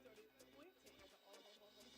started pointing to all of them.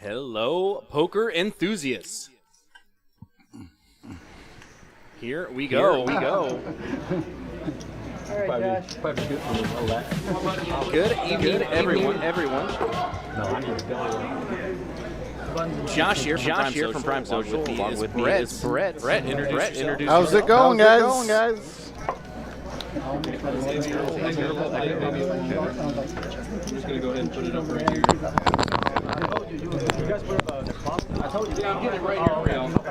Hello, poker enthusiasts. Here we go. All right, Josh. Good evening, everyone. Josh here from Prime Social. Along with me is Brett. Brett, introduce yourself. How's it going, guys? I'm just going to go ahead and put it up right here. I told you. Yeah, I'm getting it right here for you. Not a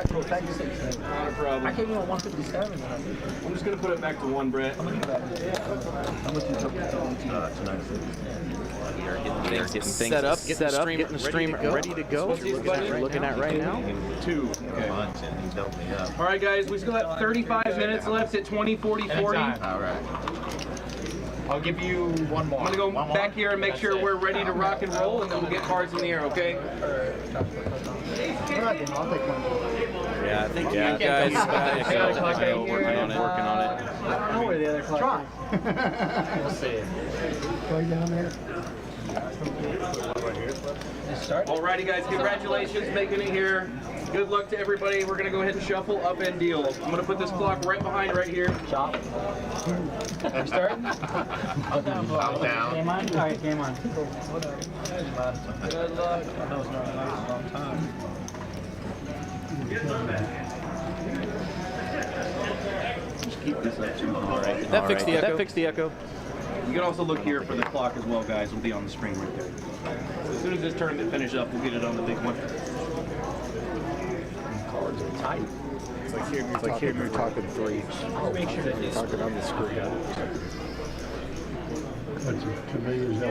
problem. I came in on 157. I'm just going to put it back to 1, Brett. I'm going to do that. Getting set up, getting the stream ready to go. What you're looking at right now. 2. Okay. All right, guys, we still have 35 minutes left at 20, 40, 40. All right. I'll give you one more. I'm going to go back here and make sure we're ready to rock and roll, and then we'll get cards in the air, okay? I'll take one. Yeah, I think you guys working on it. I don't know where the other clock is. We'll see. Going down there. Alrighty, guys, congratulations making it here. Good luck to everybody. We're going to go ahead and shuffle up and deal. I'm going to put this clock right behind right here. Chop. We're starting? Down. Game on? All right, game on. Good luck. I know it's not a long time. Just keep this up too. Alright. That fixed the echo. You can also look here for the clock as well, guys. It'll be on the screen right there. As soon as this turn to finish up, we'll get it on the big one. Cards are tight. It's like here you're talking three. Make sure that You're talking on the screen.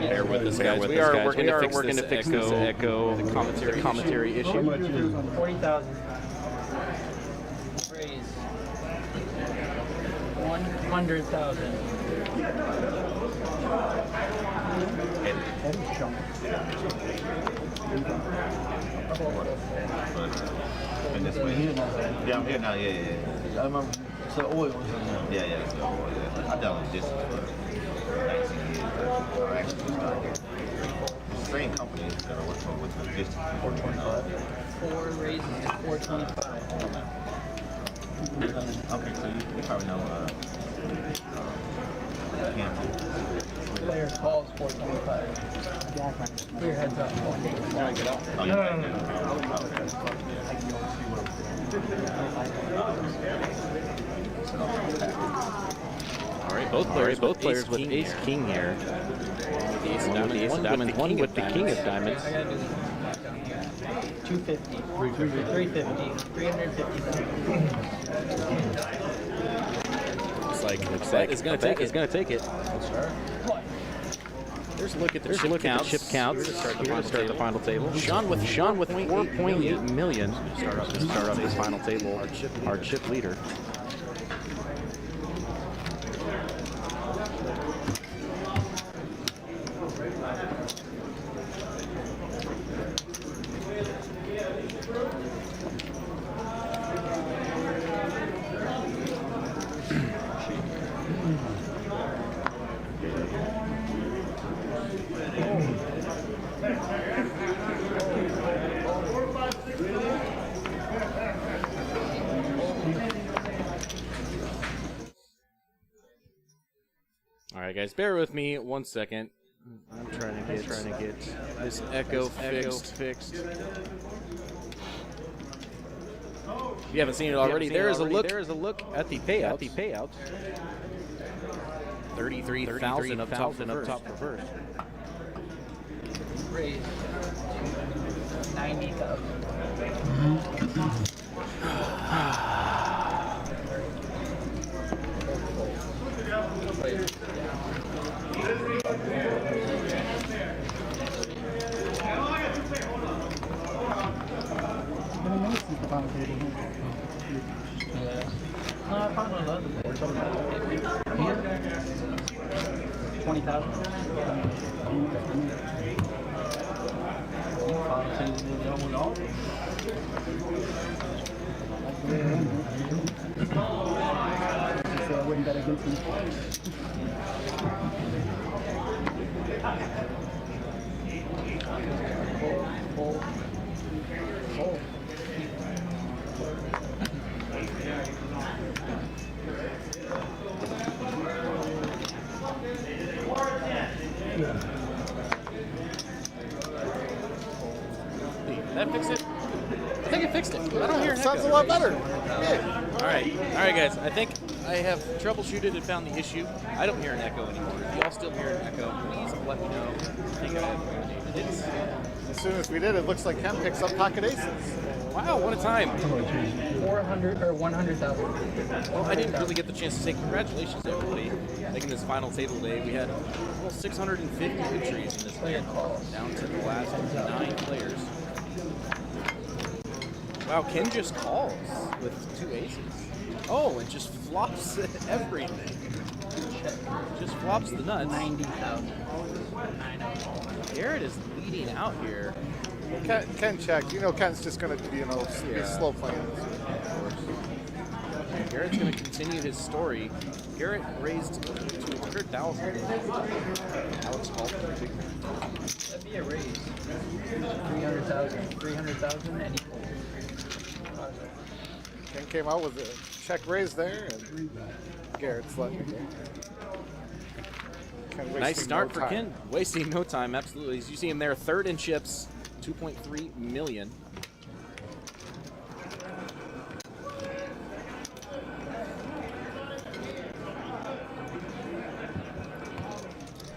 Bear with us, guys. We are working to fix this echo, the commentary issue. 40,000. Raise. 100,000. Heavy chunk. And this way. Yeah, I'm here now. Yeah. I remember. So oil was in there. Yeah. So, yeah. I've done this for 19 years. I actually started here. It's the same company that I work for with the distance. 425. 4 raises to 425. Okay, so you probably know Hampton. Player calls 425. Clear heads up. Oh, All right, both players with Ace King here. The Ace of Diamonds, one with the King of Diamonds. 250. 350. 350. Looks like it's gonna take it. There's a look at the chip counts. Here to start the final table. Sean with 4.8 million. Start up this final table. Our chip leader. All right, guys, bear with me 1 second. I'm trying to get this echo fixed. If you haven't seen it already, there is a look at the payout. 33,000 up top for first. Raise. 90,000. No, I found one of those. 20,000. I wouldn't bet against him. fantastic. I don't hear an Sounds a echo. lot better. Yeah. All right, guys. I think I have troubleshooted and found the issue. I don't hear an echo anymore. If y'all still hear an echo, please let me know. I think I have eliminated it. As soon as we did, it looks like Ken picks up pocket aces. Wow, what a time. 400 or 100,000. Well, I didn't really get the chance to say congratulations to everybody making this final table day. We had almost 650 entries in this game, down to the last 9 players. Wow, Ken just calls with 2 aces. Oh, and just flops everything. Just flops the nuts. 90,000. Garrett is leading out here. Ken checked. You know, Ken's just going to, be slow playing. Garrett's going to continue his story. Garrett raised to 100,000. Alex called for a big one. That'd be a raise. 300,000, and equal. Ken came out with a check raise there, and Garrett's letting it go. Ken Nice wasting start no for time. Ken. Wasting no time, absolutely. As you see him there, 3rd in chips, 2.3 million.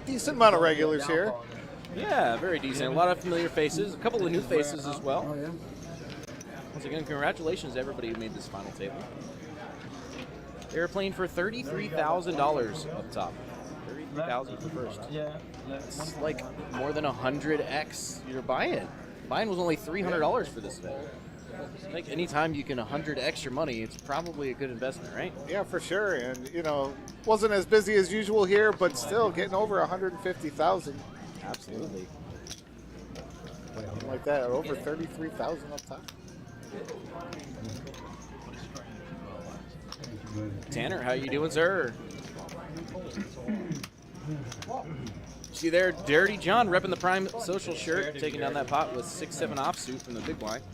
Decent amount of regulars here. Yeah, very decent. A lot of familiar faces, a couple of new faces as well. Oh, yeah. Once again, congratulations to everybody who made this final table. They were playing for $33,000 up top. $33,000 for first. Yeah. It's like more than 100x you're buying. Mine was only $300 for this event. Like anytime you can 100x your money, it's probably a good investment, right? Yeah, for sure. And, you know, wasn't as busy as usual here, but still getting over 150,000. Absolutely. Something like that, over 33,000 up top. Tanner, how you doing, sir? See there, Dirty John repping the Prime Social shirt, taking down that pot with 6-7 offsuit from the big blind.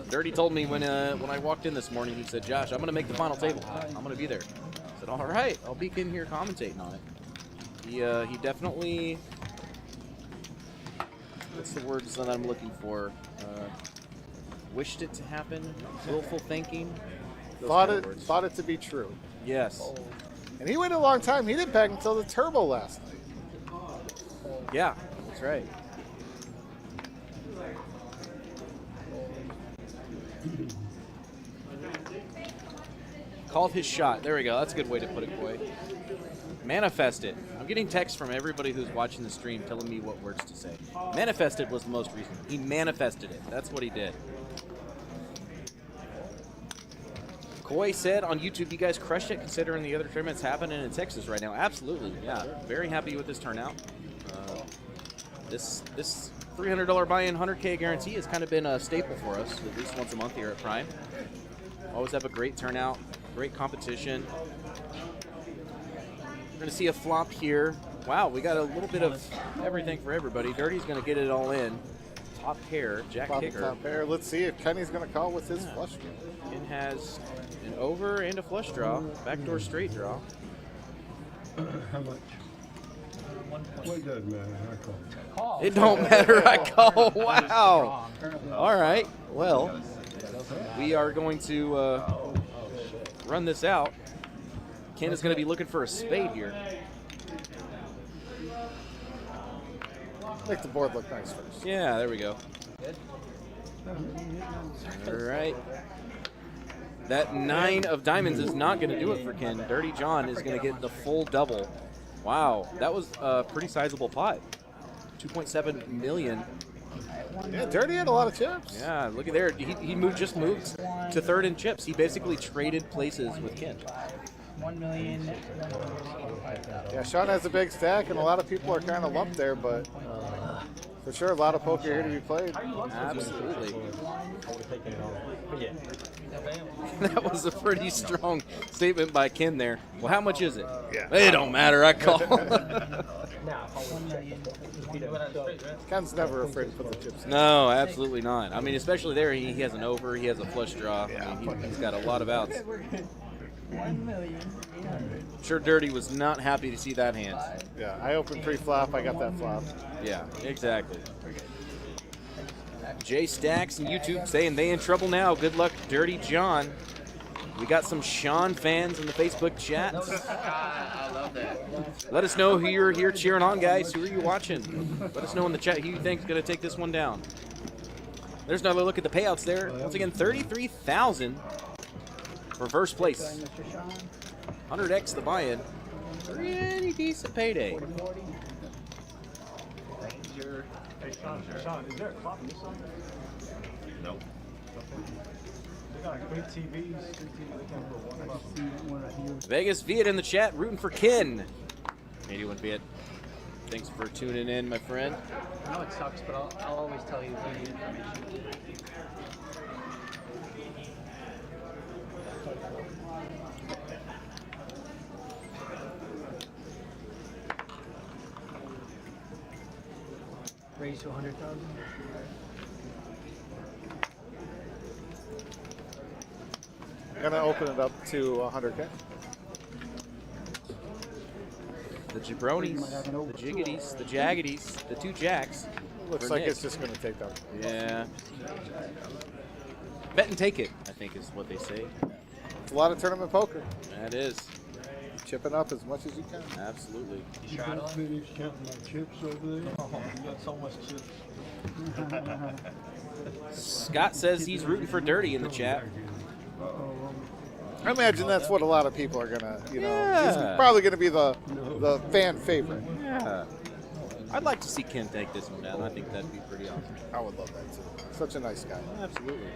Dirty told me when I walked in this morning, he said, "Josh, I'm going to make the final table. I'm going to be there." I said, "All right, I'll be in here commentating on it." He definitely, what's the words that I'm looking for? Wished it to happen, willful thinking. Those kind of words. Thought it to be true. Yes. And he waited a long time. He didn't pack until the turbo last night. Yeah, that's right. Called his shot. There we go. That's a good way to put it, boy. Manifested. I'm getting texts from everybody who's watching the stream telling me what words to say. Manifested was the most recent. He manifested it. That's what he did. Coy said on YouTube, you guys crushed it considering the other tournaments happening in Texas right now. Absolutely, yeah. Very happy with this turnout. This $300 buy-in 100K guarantee has kind of been a staple for us, at least once a month here at Prime. Always have a great turnout, great competition. We're going to see a flop here. Wow, we got a little bit of everything for everybody. Dirty's going to get it all in. Top pair, Jack kicker. Top pair. Let's see if Kenny's going to call with his flush draw. Ken has an over and a flush draw, backdoor straight draw. How much? What does matter? I call. It don't matter, I call. Wow. All right, well, we are going to run this out. Ken is going to be looking for a spade here. Make the board look nice first. Yeah, there we go. All right. That 9 of diamonds is not going to do it for Ken. Dirty John is going to get the full double. Wow, that was a pretty sizable pot. 2.7 million. Yeah, Dirty had a lot of chips. Yeah, look at there. He just moved to 3rd in chips. He basically traded places with Ken. 1,185,000. Yeah, Sean has a big stack, and a lot of people are kind of lumped there, but for sure, a lot of poker here to be played. Absolutely. That was a pretty strong statement by Ken there. Well, how much is it? Yeah. It don't matter. I call. Ken's never afraid to put the chips in. No, absolutely not. I mean, especially there, he has an over. He has a flush draw. I mean, he's got a lot of outs. 1,800,000. Sure, Dirty was not happy to see that hand. Yeah, I opened pre-flop. I got that flop. Yeah, exactly. Jay Stacks and YouTube saying they in trouble now. Good luck, Dirty John. We got some Sean fans in the Facebook chat. I love that. Let us know who you're here cheering on, guys. Who are you watching? Let us know in the chat who you think is going to take this one down. There's another look at the payouts there. Once again, $33,000 for first place. 100x the buy-in. Pretty decent payday. Danger. Hey, Sean, is there a clock in this song? Nope. They got great TVs. Vegas Viet in the chat, rooting for Ken. 81 Viet. Thanks for tuning in, my friend. I know it sucks, but I'll always tell you the information. Raise to 100,000. Gonna open it up to 100K. The jabronis, the jiggities, the jaggities, the two jacks. Looks for like Nick. it's just gonna take down. Yeah. Bet and take it, I think is what they say. It's a lot of tournament poker. That is. Chipping up as much as you can. Absolutely. You got finished counting my chips over there? Oh, you got so much chips. Scott says he's rooting for Dirty in the chat. I imagine that's what a lot of people are gonna, you know. Yeah. He's probably gonna be the fan favorite. Yeah. I'd like to see Ken take this one down. I think that'd be pretty awesome. I would love that too. Such a nice guy. Absolutely.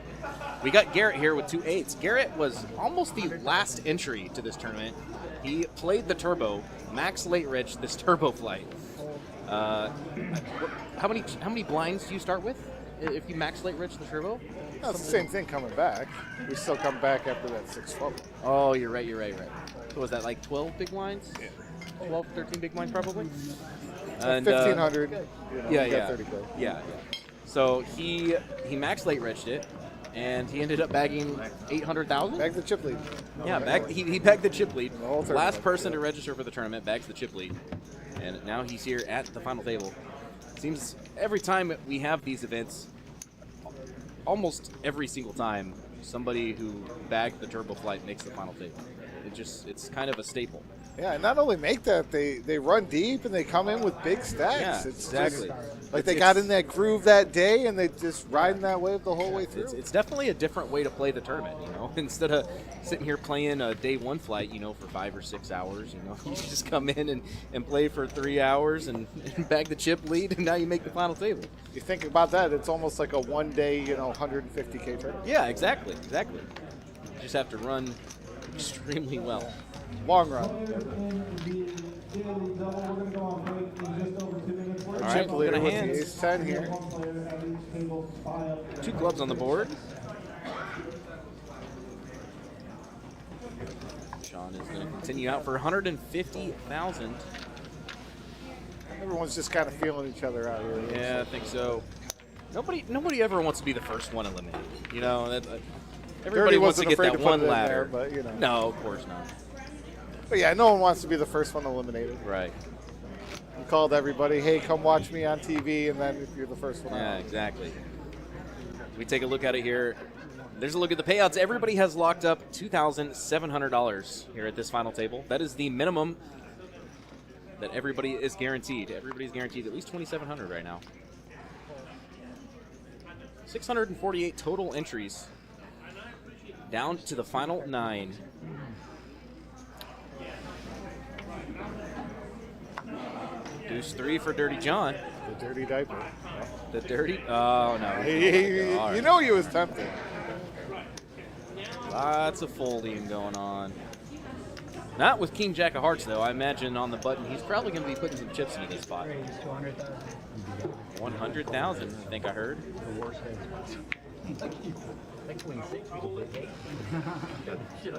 We got Garrett here with 2 8s. Garrett was almost the last entry to this tournament. He played the turbo, max late rich this turbo flight. How many blinds do you start with if you max late rich the turbo? No, it's the same thing coming back. We still come back after that 6-12. Oh, you're right. So was that like 12 big blinds? Yeah. 12, 13 big blinds probably? And, 1,500. You know, yeah, you got yeah. 30 quid. Yeah. So he max late riched it, and he ended up bagging 800,000. Bag the chip lead. Yeah, he bagged the chip lead. The whole tournament. Last person to register for the tournament bags the chip lead, and now he's here at the final table. Seems every time we have these events, almost every single time, somebody who bagged the turbo flight makes the final table. It's kind of a staple. Yeah, and not only make that, they run deep and they come in with big stacks. Yeah, It's exactly. Just, like they got in that groove that day and they just riding that wave the whole way through. It's definitely a different way to play the tournament, you know. Instead of sitting here playing a day one flight, you know, for 5 or 6 hours, you know, you just come in and play for 3 hours and bag the chip lead, and now you make the final table. You think about that, it's almost like a one-day, you know, 150K tournament. Yeah, exactly. You just have to run extremely well. Long run. All right, Chip leader gonna with the hands. ace-10 here. 2 clubs on the board. Sean is going to continue out for 150,000. Everyone's just kind of feeling each other out here. Yeah, I think so. Nobody ever wants to be the first one eliminated. You know, everybody Dirty wants to wasn't get afraid that to put one it in ladder. there, but, you know. No, of course not. But yeah, no one wants to be the first one eliminated. Right. You called everybody, hey, come watch me on TV, and then if you're the first one Yeah, out. exactly. We take a look at it here. There's a look at the payouts. Everybody has locked up $2,700 here at this final table. That is the minimum that everybody is guaranteed. Everybody's guaranteed at least $2,700 right now. 648 total entries. Down to the final 9. Deuce 3 for Dirty John. The dirty diaper. The dirty. Oh no. All You right. know he was tempted. Lots of folding going on. Not with King Jack of Hearts though. I imagine on the button he's probably going to be putting some chips into this spot. Raise 200,000. 100,000. I think I heard. The worst heads. Like queen 6. Should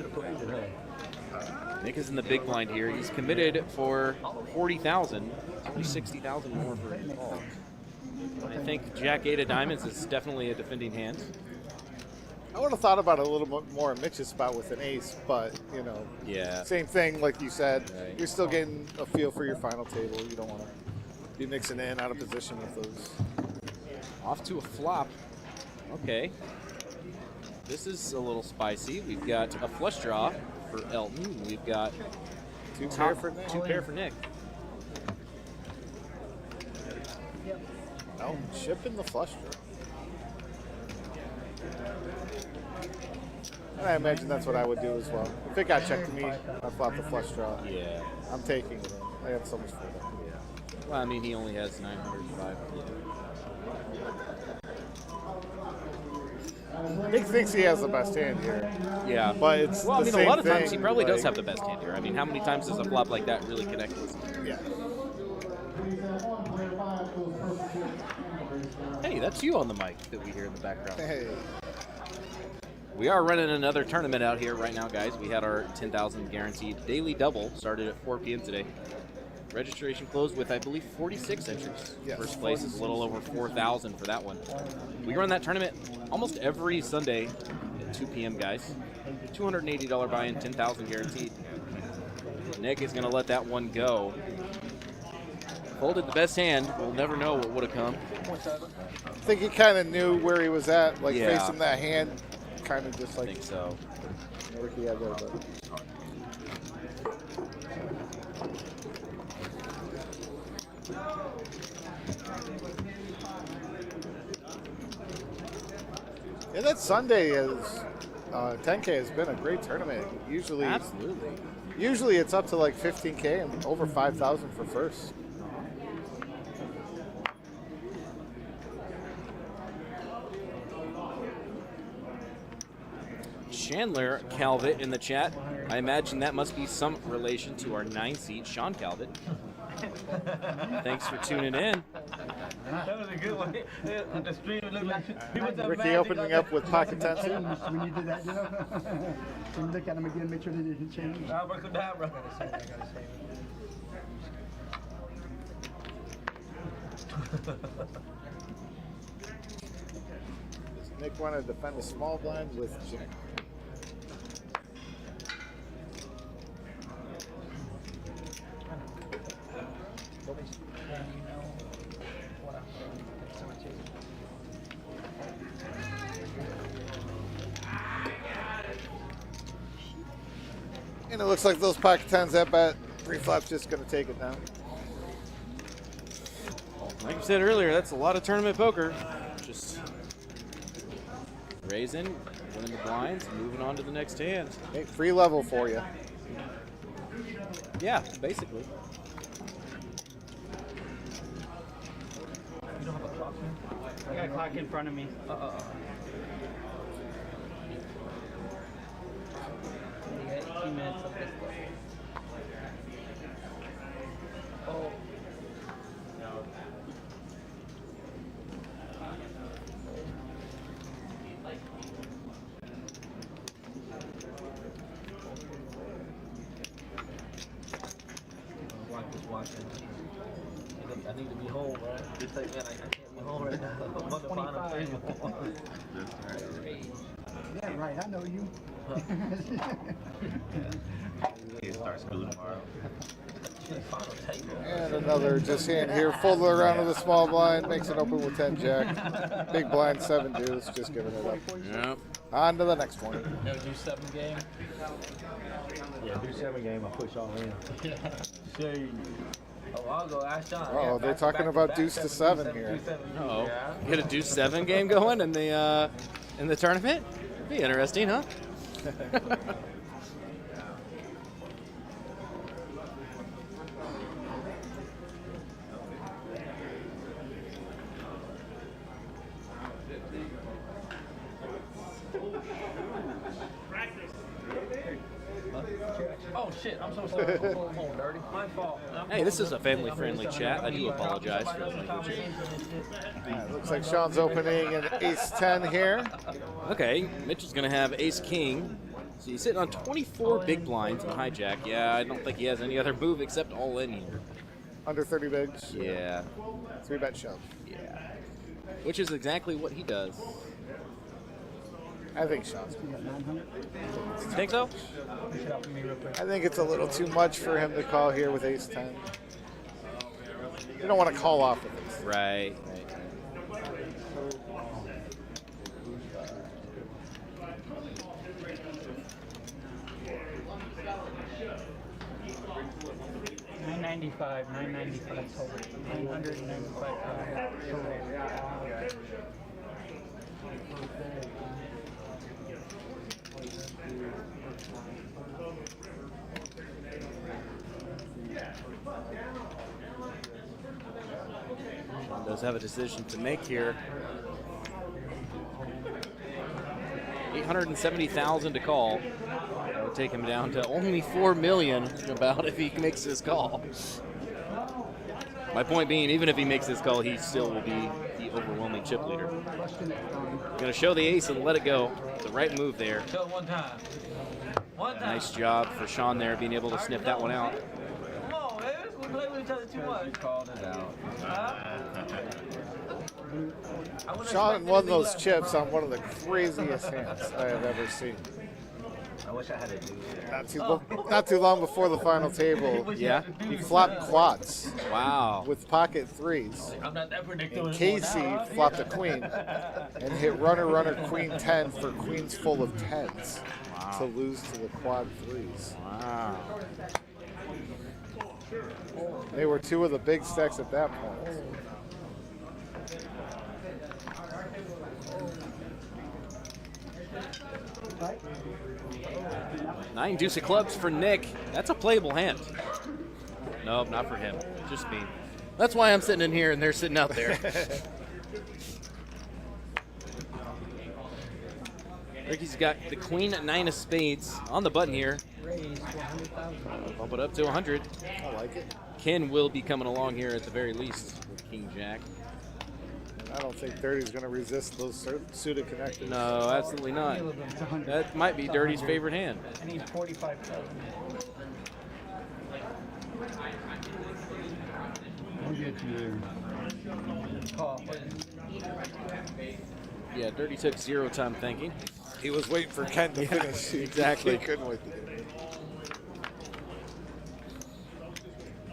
have put it in. Nick is in the big blind here. He's committed for 40,000. Only 60,000 more for his call. I think Jack 8 of diamonds is definitely a defending hand. I would have thought about it a little bit more in Mitch's spot with an ace, but, you know, Yeah. same thing, like you said. Right. You're still getting a feel for your final table. You don't want to Be mixing in out of position with those. Off to a flop. Okay. This is a little spicy. We've got a flush draw for Elton. We've got Two pair for Nick. two pair for Nick. Elton shipping the flush draw. And I imagine that's what I would do as well. If it got checked to me, I flop the flush draw. Yeah. I'm taking it in. I have so much for that. Well, I mean, he only has 905. Nick thinks he has the best hand here. Yeah. But it's well, I the mean, same a lot of times he thing, probably does like- have the best hand here. I mean, how many times does a flop like that really connect with us? Yeah. Hey, that's you on the mic that we hear in the background. Hey. We are running another tournament out here right now, guys. We had our 10,000 guaranteed daily double started at 4 p.m. today. Registration closed with, I believe, 46 entries. Yes. First place is a little over 4,000 for that one. We run that tournament almost every Sunday at 2 p.m., guys. $280 buy-in, 10,000 guaranteed. Nick is going to let that one go. Folded the best hand. We'll never know what would have come. I think he kind of knew where he was at, like Yeah. facing that hand, kind of just I like think so. where he had there. But yeah, that Sunday is 10K has been a great tournament. Absolutely. Usually it's up to like 15K and over 5,000 for first. Chandler Calvett in the chat. I imagine that must be some relation to our 9-seat, Sean Calvett. Thanks for tuning in. That was a good one. On the stream, it looked like he was a Ricky magic opening on up with pocket tens. When you did that, you know? Can you look at him again, make sure they didn't change? Abracadabra. Nick wanted to defend a small blind with Jack. And it looks like those pocket tens at bet pre-flop's just going to take it down. Like I said earlier, that's a lot of tournament poker. Just raising, winning the blinds, moving on to the next hand. Hey, free level for you. Yeah, basically. I got a clock in front of me. You got 18 minutes of this stuff. Oh. Watching. I need to be home, right? Just like, man, I can't be home right now. I'm on the final table. Yeah, right, I know you. He starts school tomorrow. Final table. And another just hand here, folded around with a small blind, makes it open with 10 jack. Big blind, 7 deuce, just giving it up. Yep. On to the next one. No, do 7 game. Yeah, do 7 game, I push all in. Say. Oh, I'll go ask John. Oh, they're talking about deuce to 7 here. Uh-oh. You got a deuce 7 game going in the tournament? Be interesting, huh? Oh shit, I'm so sorry. Hold dirty. My fault. Hey, this is a family-friendly chat. I do apologize for the language here. Looks like Sean's opening an ace-10 here. Okay, Mitch is going to have ace-king. So he's sitting on 24 big blinds in hijack. Yeah, I don't think he has any other move except all in here. Under 30 bigs. Yeah. 3-bet shove. Yeah. Which is exactly what he does. I think Sean's good. You think so? I think it's a little too much for him to call here with ace-10. You don't want to call off with this. Right. $995 total. $995 total. Sean does have a decision to make here. $870,000 to call. That would take him down to only $4 million about if he makes his call. My point being, even if he makes his call, he still will be the overwhelming chip leader. Going to show the ace and let it go. The right move there. Show it one time. One time. Nice job for Sean there, being able to sniff that one out. Come on, man. We play with each other too much. You called it out. Sean won those chips on one of the craziest hands I have ever seen. I wish I had a dude. Not too long before the final table, Yeah. he flopped quads Wow. with pocket threes. I'm not that predictable. And Casey flopped a queen and hit runner, queen 10 for queens full of tens to lose to the quad threes. Wow. They were two of the big stacks at that point. Nine deuce of clubs for Nick. That's a playable hand. Nope, not for him. Just me. That's why I'm sitting in here and they're sitting out there. Ricky's got the queen at 9 of spades on the button here. Bump it up to 100. I like it. Ken will be coming along here at the very least with King Jack. I don't think Dirty's going to resist those suited connectors. No, absolutely not. That might be Dirty's favorite hand. And he's 45,000. I'll get you there. Call. Yeah, Dirty took 0 time thinking. He was waiting for Ken to finish. Exactly. He couldn't wait to get it.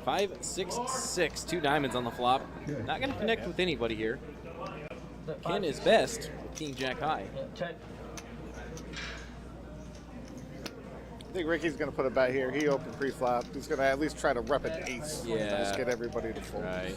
5, 6, 6, 2 diamonds on the flop. Not going to connect with anybody here. Ken is best with King Jack high. Check. I think Ricky's going to put a bet here. He opened pre-flop. He's going to at least try to rep an ace. Yeah. Just get everybody to fold. Right.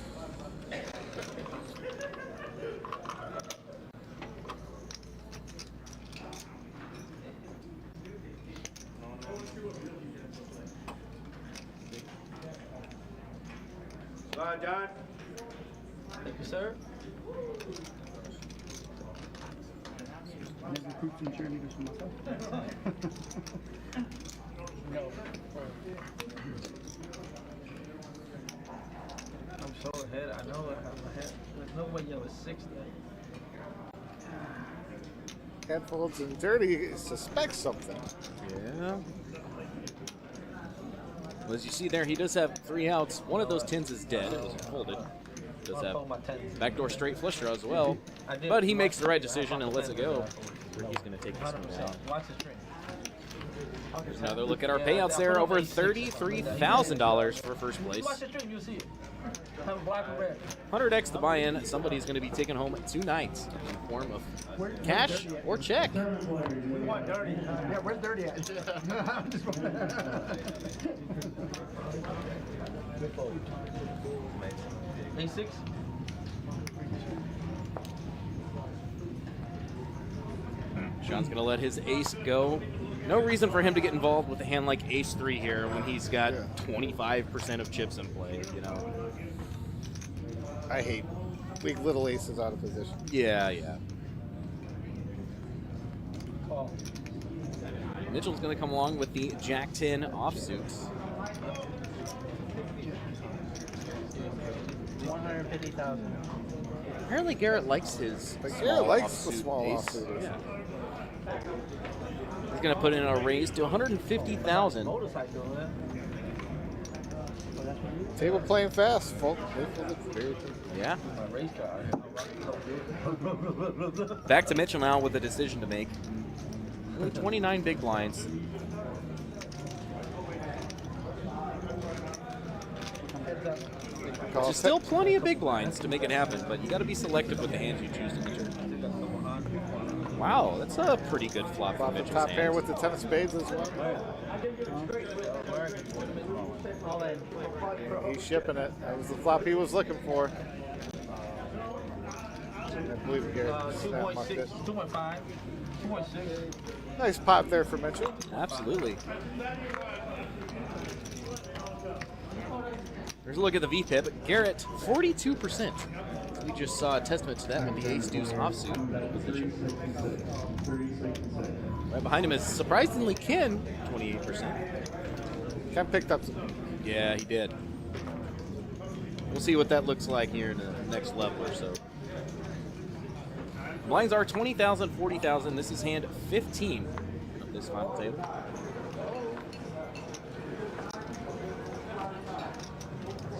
John. Thank you, sir. I never recruit some cheerleaders for myself. No. I'm so ahead. I know I have my head. There's no way you have a 60. Ken folds and Dirty suspects something. Yeah. Well, as you see there, he does have 3 outs. One of those 10s is dead. It was folded. Does have backdoor straight flush draw as well. But he makes the right decision and lets it go. He's going to take this one down. Watch the string. Here's another look at our payouts there. Over $33,000 for first place. Watch the string, you'll see it. Have a black and red. 100x to buy in. Somebody's going to be taking home 2 nights in the form of cash or check. We want Dirty. Yeah, where's Dirty at? A6. Sean's going to let his ace go. No reason for him to get involved with a hand like ace-3 here when he's got 25% of chips in play, you know. I hate weak little aces out of position. Yeah, yeah. Call. Mitchell's going to come along with the Jack-10 offsuits. 150,000. Apparently Garrett likes his Garrett likes the offsuit small ace. offsuit. Yeah. He's going to put in a raise to $150,000. Motorcycle, man. Table playing fast, folks. Very good. Yeah. My race car. Back to Mitchell now with a decision to make. Only 29 big blinds. Call There's still plenty of big blinds to make it happen, but you got to be selective with the hands you choose to enter. Wow, that's a pretty good flop for Flop the Mitchell's top pair hand. with the 10 of spades as well. He's shipping it. That was the flop he was looking for. I believe Garrett snap mucked it. 2.5, 2.6. Nice pop there for Mitchell. Absolutely. There's a look at the VPIP. Garrett, 42%. We just saw a testament to that with the ace-deuce offsuit position. Right behind him is surprisingly Ken, 28%. Ken picked up some. Yeah, he did. We'll see what that looks like here in the next level or so. Blinds are 20,000, 40,000. This is hand 15 of this final table.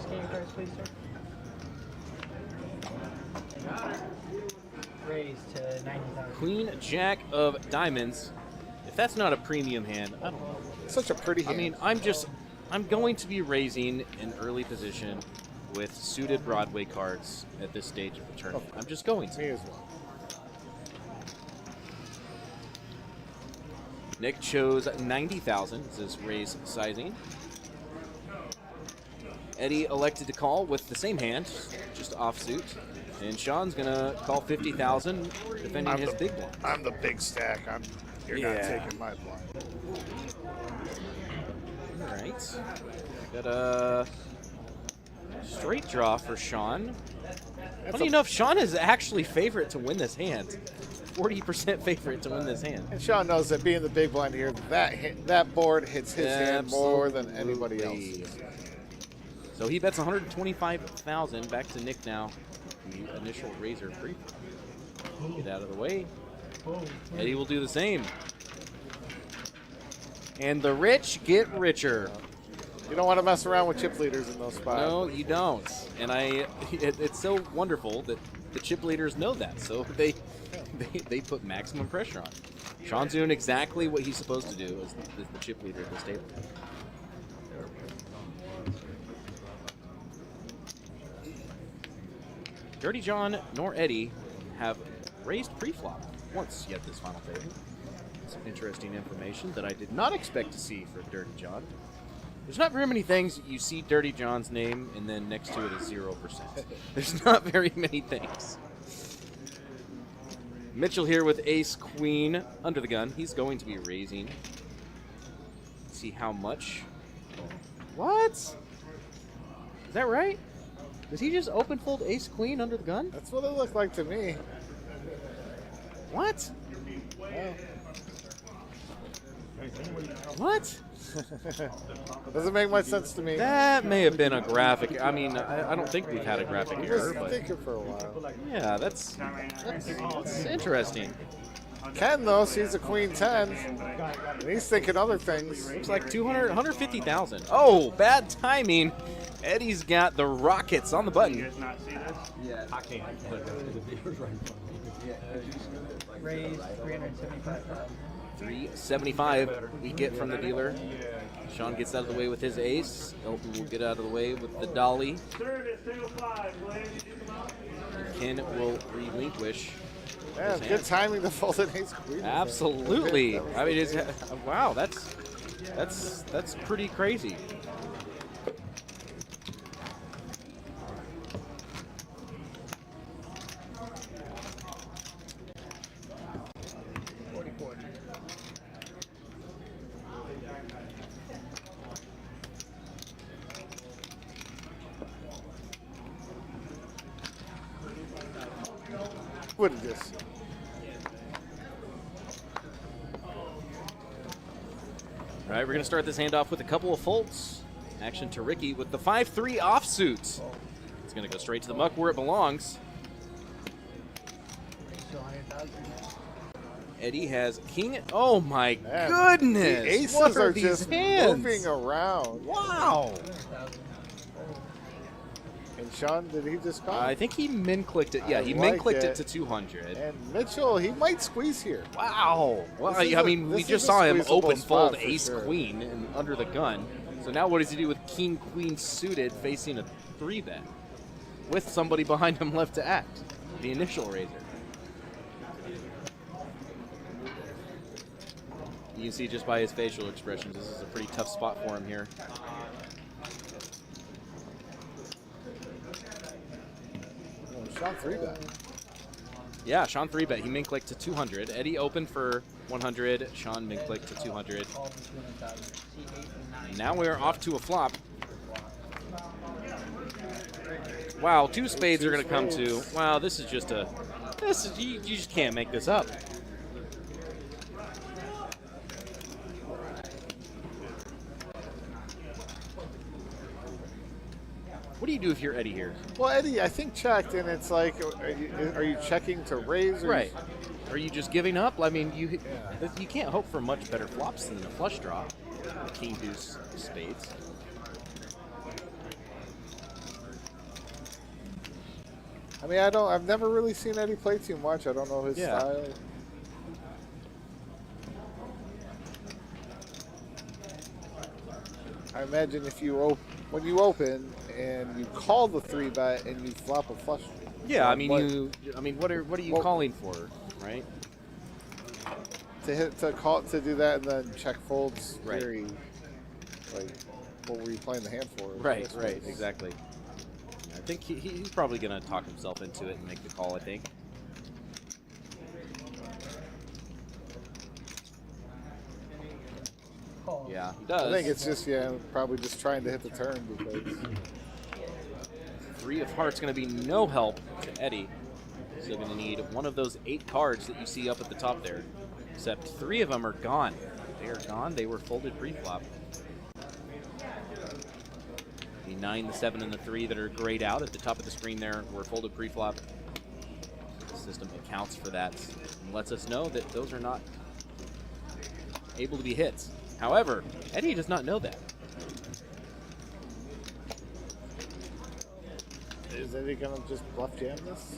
Scan cards, please, sir. Raised to 90,000. Queen, Jack of diamonds. If that's not a premium hand, I don't know. Such a pretty I hand. mean, I'm going to be raising an early position with suited Broadway cards at this stage of the tournament. I'm just going Me to. as well. Nick chose 90,000 as his raise sizing. Eddie elected to call with the same hand, just offsuit. And Sean's gonna call 50,000, defending his big one. I'm the big stack. You're not Yeah. taking my blind. All right. Got a straight draw for Sean. Funny enough, Sean is actually favorite to win this hand. 40% favorite to win this hand. And Sean knows that being the big blind here, that board hits his hand more than anybody Absolutely. else's. So he bets 125,000. Back to Nick now. The initial razor free. Get out of the way. Eddie will do the same. And the rich get richer. You don't want to mess around with chip leaders in those spots. No, you don't. And it's so wonderful that the chip leaders know that. So they put maximum pressure on. Sean's doing exactly what he's supposed to do as the chip leader at this table. Dirty John nor Eddie have raised pre-flop once yet this final table. Some interesting information that I did not expect to see for Dirty John. There's not very many things you see Dirty John's name and then next to it is 0%. There's not very many things. Mitchell here with ace queen under the gun. He's going to be raising. Let's see how much. What? Is that right? Does he just open fold ace queen under the gun? That's what it looked like to me. What? Well, What? doesn't make much sense to me. That may have been a graphic. I mean, I don't think we've had a graphic I error, was but thinking for a while. yeah, that's interesting. Ken, though, sees a queen 10, and he's thinking other things. Looks like 150,000. Oh, bad timing. Eddie's got the rockets on the button. Yeah, I can't. Raised 375,000. 375 we get from the dealer. Sean gets out of the way with his ace. Elton will get out of the way with the dolly. Ken will relinquish. Yeah, his good hand. timing to fold an ace queen. Absolutely. That was I mean, wow, that's pretty crazy. What is this? All right, we're going to start this hand off with a couple of folds. Action to Ricky with the 5-3 offsuit. It's going to go straight to the muck where it belongs. Eddie has king. Oh my Man, goodness! The aces what are these just hands? moving around. Wow! And Sean, did he just call? I think he min-clicked it. Yeah, I he like min-clicked it it. to 200. And Mitchell, he might squeeze here. Wow! Well, This is I a- mean, we this just is a saw him squeezable open fold spot for ace sure. queen and under the gun. So now what does he do with king queen suited facing a 3-bet with somebody behind him left to act, the initial raiser. You can see just by his facial expressions, this is a pretty tough spot for him here. Sean 3-bet. Yeah, Sean 3-bet. He min-clicked to 200. Eddie opened for 100. Sean min-clicked to 200. Now we're off to a flop. Wow, 2 spades are going to come to. Wow, this is just a. This is you just can't make this up. What do you do if you're Eddie here? Well, Eddie, I think checked, and it's like, are you checking to raise? Or Right. Are you just giving up? I mean, you can't hope for much better flops than a flush draw. King deuce spades. I mean, I've never really seen Eddie play too much. I don't know his style. I imagine if you when you open and you call the 3-bet and you flop a flush. Yeah, I mean, what are you calling for, right? To do that and then check folds. Right. Very, like, what were you playing the hand for? Right, exactly. I think he's probably going to talk himself into it and make the call, I think. Yeah, he does. I think it's just, probably just trying to hit the turn because 3 of hearts going to be no help to Eddie. Still going to need one of those 8 cards that you see up at the top there. Except 3 of them are gone. They are gone. They were folded pre-flop. The 9, the 7, and the 3 that are grayed out at the top of the screen there were folded pre-flop. The system accounts for that and lets us know that those are not able to be hits. However, Eddie does not know that. Is Eddie going to just bluff jam this?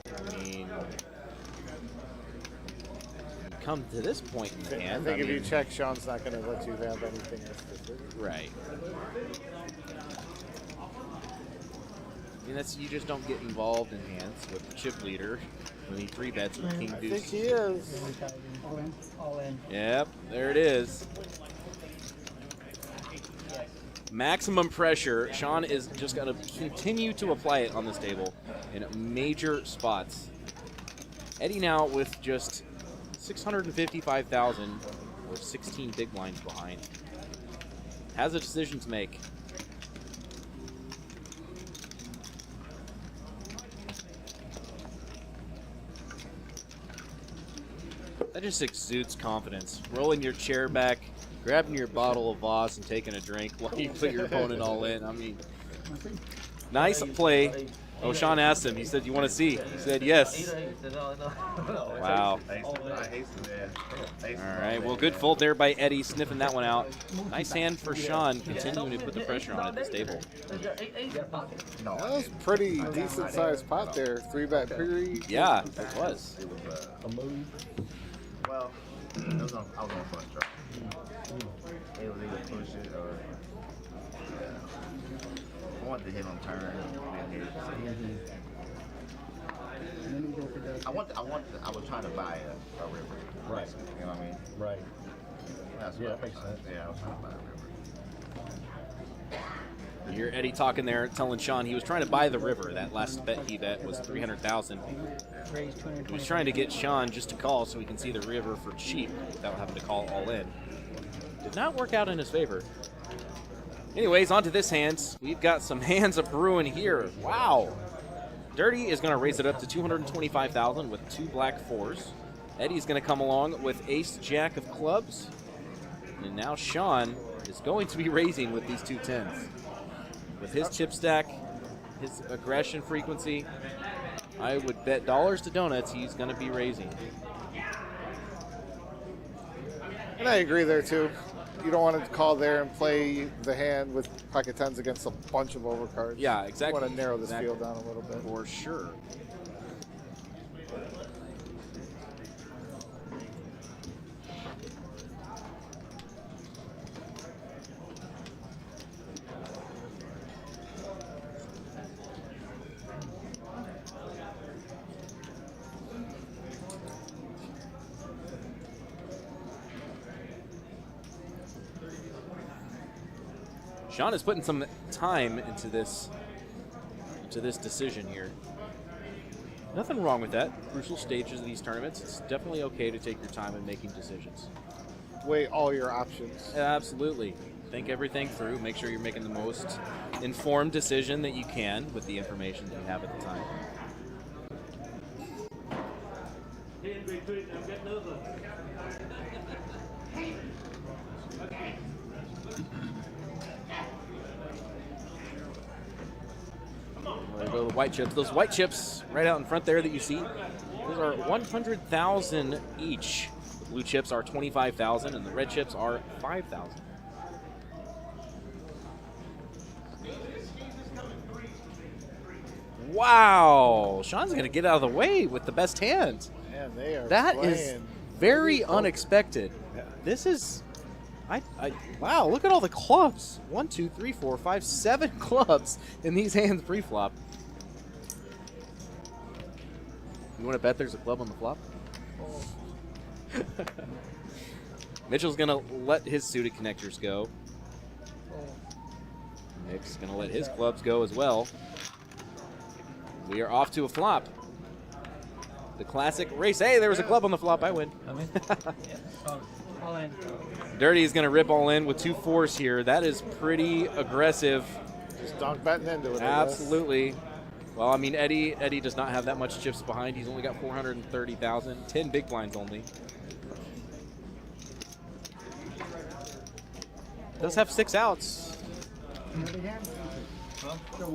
I mean, you come to this point in the hand. I think if you check, Sean's not going to let you have anything specific. Right. I mean, you just don't get involved in hands with the chip leader when he 3-bets with King Deuce. I think he is. All in. All in. Yep, there it is. Maximum pressure. Sean is just going to continue to apply it on this table in major spots. Eddie now with just 655,000 or 16 big blinds behind. Has a decision to make. That just exudes confidence. Rolling your chair back, grabbing your bottle of Voss and taking a drink while you put your opponent all in. I mean, nice play. Oh, Sean asked him. He said, "You want to see?" He said, "Yes." Wow. All right. Well, good fold there by Eddie, sniffing that one out. Nice hand for Sean, continuing to put the pressure on at this table. That was pretty decent sized pot there. 3-bet pre. Yeah, it was. It was a move. Well, I was on first draw. It was either push it or I wanted to hit on turn. I was trying to buy a river. Right. You know what I mean? Right. That's Yeah, what that makes sense. Yeah, I was trying to buy a river. You hear Eddie talking there, telling Sean he was trying to buy the river. That last bet he bet was 300,000. He was trying to get Sean just to call so he can see the river for cheap without having to call all in. Did not work out in his favor. Anyways, on to this hand. We've got some hands of brewing here. Wow. Dirty is going to raise it up to 225,000 with 2 black 4s. Eddie's going to come along with ace jack of clubs. And now Sean is going to be raising with these 2 10s. With his chip stack, his aggression frequency, I would bet dollars to donuts he's going to be raising. And I agree there too. You don't want to call there and play the hand with pocket 10s against a bunch of overcards. Yeah, exactly. You want to narrow this field down a little bit. For sure. Sean is putting some time into this decision here. Nothing wrong with that. Crucial stages of these tournaments, it's definitely okay to take your time in making decisions. Weigh all your options. Absolutely. Think everything through. Make sure you're making the most informed decision that you can with the information that you have at the time. There go the white chips. Those white chips right out in front there that you see, those are 100,000 each. The blue chips are 25,000 and the red chips are 5,000. Wow, Sean's gonna get out of the way with the best hand. Man, they are That is playing very unexpected. This is, wow, look at all the clubs. 1, 2, 3, 4, 5, 7 clubs in these hands pre-flop. You want to bet there's a club on the flop? Mitchell's gonna let his suited connectors go. Nick's gonna let his clubs go as well. We are off to a flop. The classic race. Hey, there was a club on the flop. I win. All in. Dirty is going to rip all in with 2 4s here. That is pretty aggressive. Just dunk betting into it. Absolutely. Well, I mean, Eddie does not have that much chips behind. He's only got 430,000. 10 big blinds only. Does have 6 outs.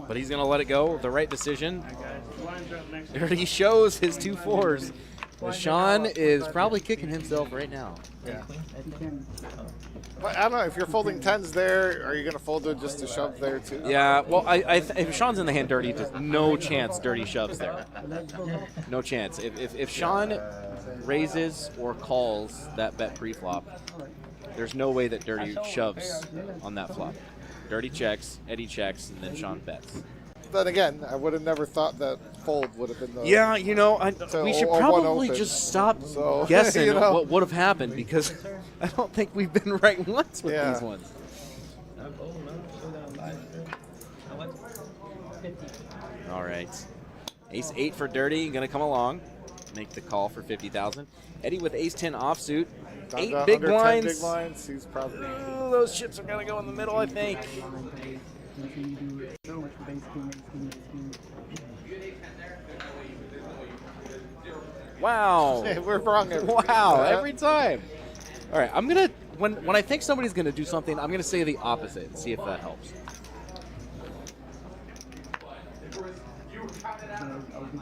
But he's going to let it go. The right decision. Dirty shows his 2 4s. Sean is probably kicking himself right now. Yeah. But I don't know, if you're folding 10s there, are you going to fold it just to shove there too? Yeah, well, if Sean's in the hand Dirty, there's no chance Dirty shoves there. No chance. If Sean raises or calls that bet pre-flop, there's no way that Dirty shoves on that flop. Dirty checks, Eddie checks, and then Sean bets. Then again, I would have never thought that fold would have been the... Yeah, you know, we should probably just stop guessing you know. what would have happened, because I don't think we've been right once with these ones. All right. Ace 8 for Dirty, going to come along, make the call for 50,000. Eddie with Ace 10 offsuit. 8 big blinds. 10 big blinds. He's probably... Ooh, those chips are going to go in the middle, I think. Wow. We're wrong every every time. All right, I'm going to, when I think somebody's going to do something, I'm going to say the opposite and see if that helps.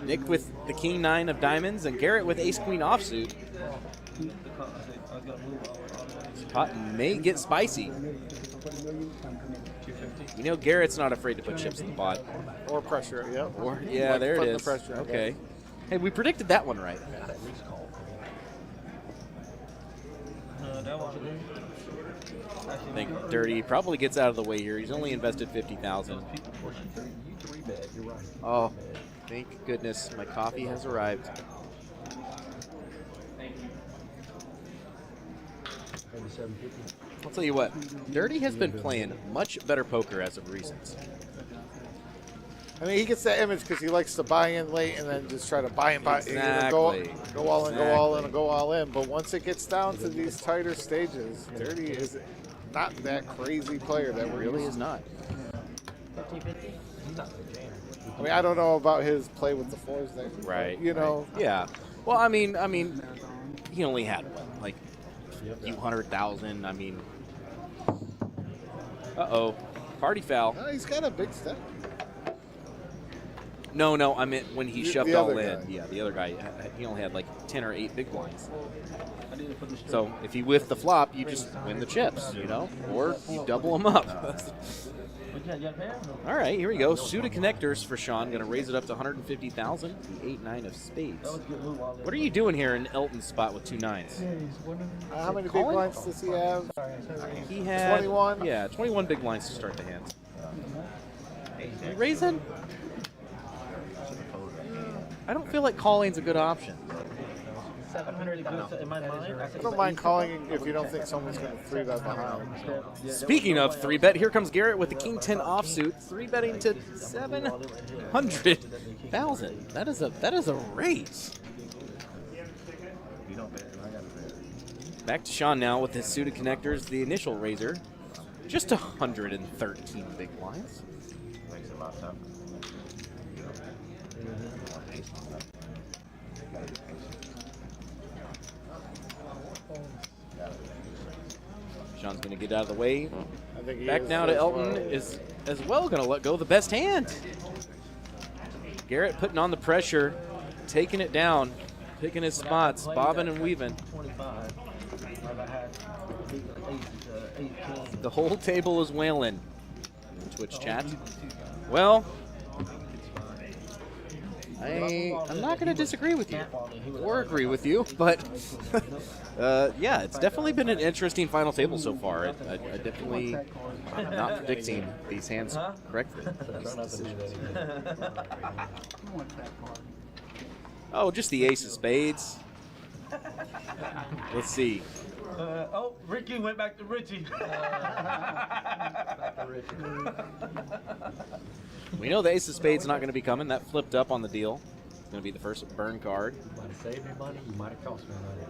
Nick with the King 9 of diamonds and Garrett with Ace Queen offsuit. Pot may get spicy. You know Garrett's not afraid to put chips in the pot. Or pressure, yep. Or, yeah, there it is. The pressure, okay. Hey, we predicted that one right. I think Dirty probably gets out of the way here. He's only invested 50,000. Oh, thank goodness my coffee has arrived. I'll tell you what, Dirty has been playing much better poker as of recent. I mean, he gets that image because he likes to buy in late and then just try to buy and buy. Exactly. Go all in, go all in, and go all in. But once it gets down to these tighter stages, Dirty is not that crazy player that really is not. 50-50? I mean, I don't know about his play with the 4s there. Right. You know. Yeah. Well, I mean, he only had what, like a few 100,000. I mean, uh-oh, party foul. No, he's got a big step. No, I meant when he shoved the all other in. guy. Yeah, the other guy, he only had like 10 or 8 big blinds. So if you whiff the flop, you just win the chips, you know, or you double them up. All right, here we go. Suited connectors for Sean. Going to raise it up to 150,000. The 8-9 of spades. What are you doing here in Elton's spot with 2 9s? How many big blinds does he have? He had 21. Yeah, 21 big blinds to start the hands. You raising? I don't feel like calling's a good option. 700,000. In my mind, I don't mind calling if you don't think someone's going to 3-bet behind. Speaking of 3-bet, here comes Garrett with the King 10 offsuit, 3-betting to 700,000. That is a raise. You don't bet, I got to bet. Back to Sean now with his suited connectors, the initial raiser. Just 113 big blinds. Makes it a lot tougher. Sean's going to get out of the way. I think he Back is now to as Elton well. is as well going to let go of the best hand. Garrett putting on the pressure, taking it down, picking his spots, bobbing and weaving. 25. Like I had 18. The whole table is wailing. Twitch chat. Well, I'm not going to disagree with you or agree with you, but yeah, it's definitely been an interesting final table so far. I definitely am not predicting these hands correctly. These decisions. Oh, just the ace of spades. Let's see. Oh, Ricky went back to Richie. We know the ace of spades not going to be coming. That flipped up on the deal. It's going to be the first burn card. You might have saved me money. You might have cost me money.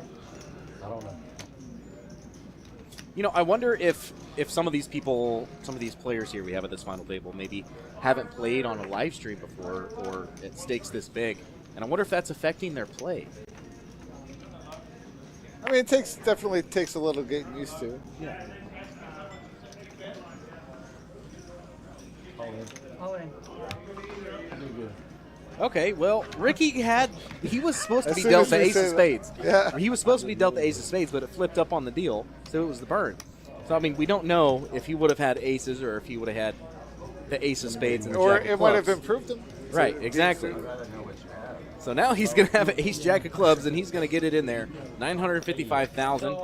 I don't know. You know, I wonder if some of these people, some of these players here we have at this final table maybe haven't played on a live stream before or at stakes this big. And I wonder if that's affecting their play. I mean, it definitely takes a little getting used to. Yeah. All in. Okay, well, Ricky he was supposed to As be soon dealt as the you ace of say spades. that. Yeah. He was supposed to be dealt the ace of spades, but it flipped up on the deal, so it was the burn. So, I mean, we don't know if he would have had aces or if he would have had the ace of spades and the Or jack of it might have clubs. improved him. Right, exactly. So now he's going to have an ace jack of clubs, and he's going to get it in there. 955,000.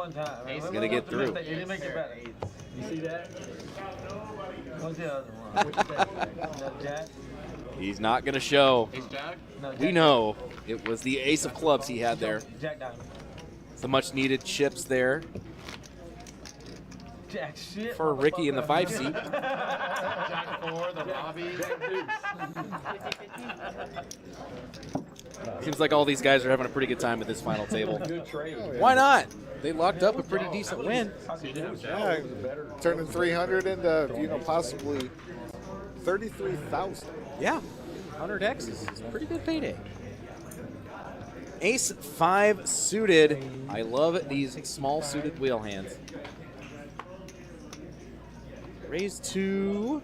He's going to get through. You didn't make it better. You see that? What's the other one? No, Jack? He's not going to show. No, Jack. We know it was the ace of clubs he had there. Jack Diamond. Some much-needed chips there Jack shit. for Ricky in the 5 seat. Jack 4, the lobby. Seems like all these guys are having a pretty good time at this final table. Good trade. Why not? They locked up a pretty decent win. Yeah, turning 300 into, possibly 33,000. Yeah, 100x is a pretty good payday. Ace 5 suited. I love these small suited wheel hands. Raised to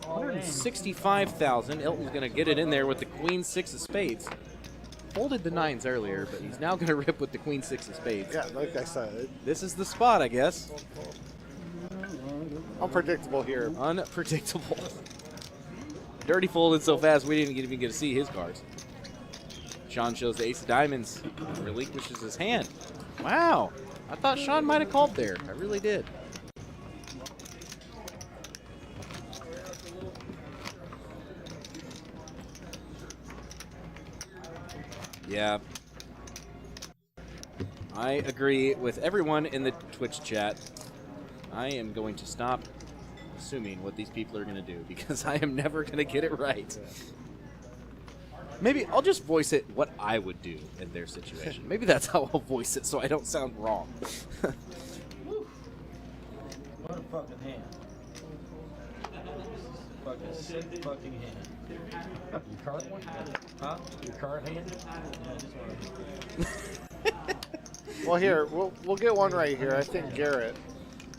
165,000. Elton's going to get it in there with the queen 6 of spades. Folded the 9s earlier, but he's now going to rip with the queen 6 of spades. Yeah, like I said, This is the spot, I guess. unpredictable here. Unpredictable. Dirty folded so fast we didn't even get to see his cards. Sean shows the ace of diamonds, relinquishes his hand. Wow, I thought Sean might have called there. I really did. Yeah. I agree with everyone in the Twitch chat. I am going to stop assuming what these people are going to do because I am never going to get it right. Maybe I'll just voice it what I would do in their situation. Maybe that's how I'll voice it so I don't sound wrong. What a fucking hand. Fucking sick fucking hand. Your current one? Huh? Your current hand? Yeah, just one. Well, here, we'll get one right here. I think Garrett.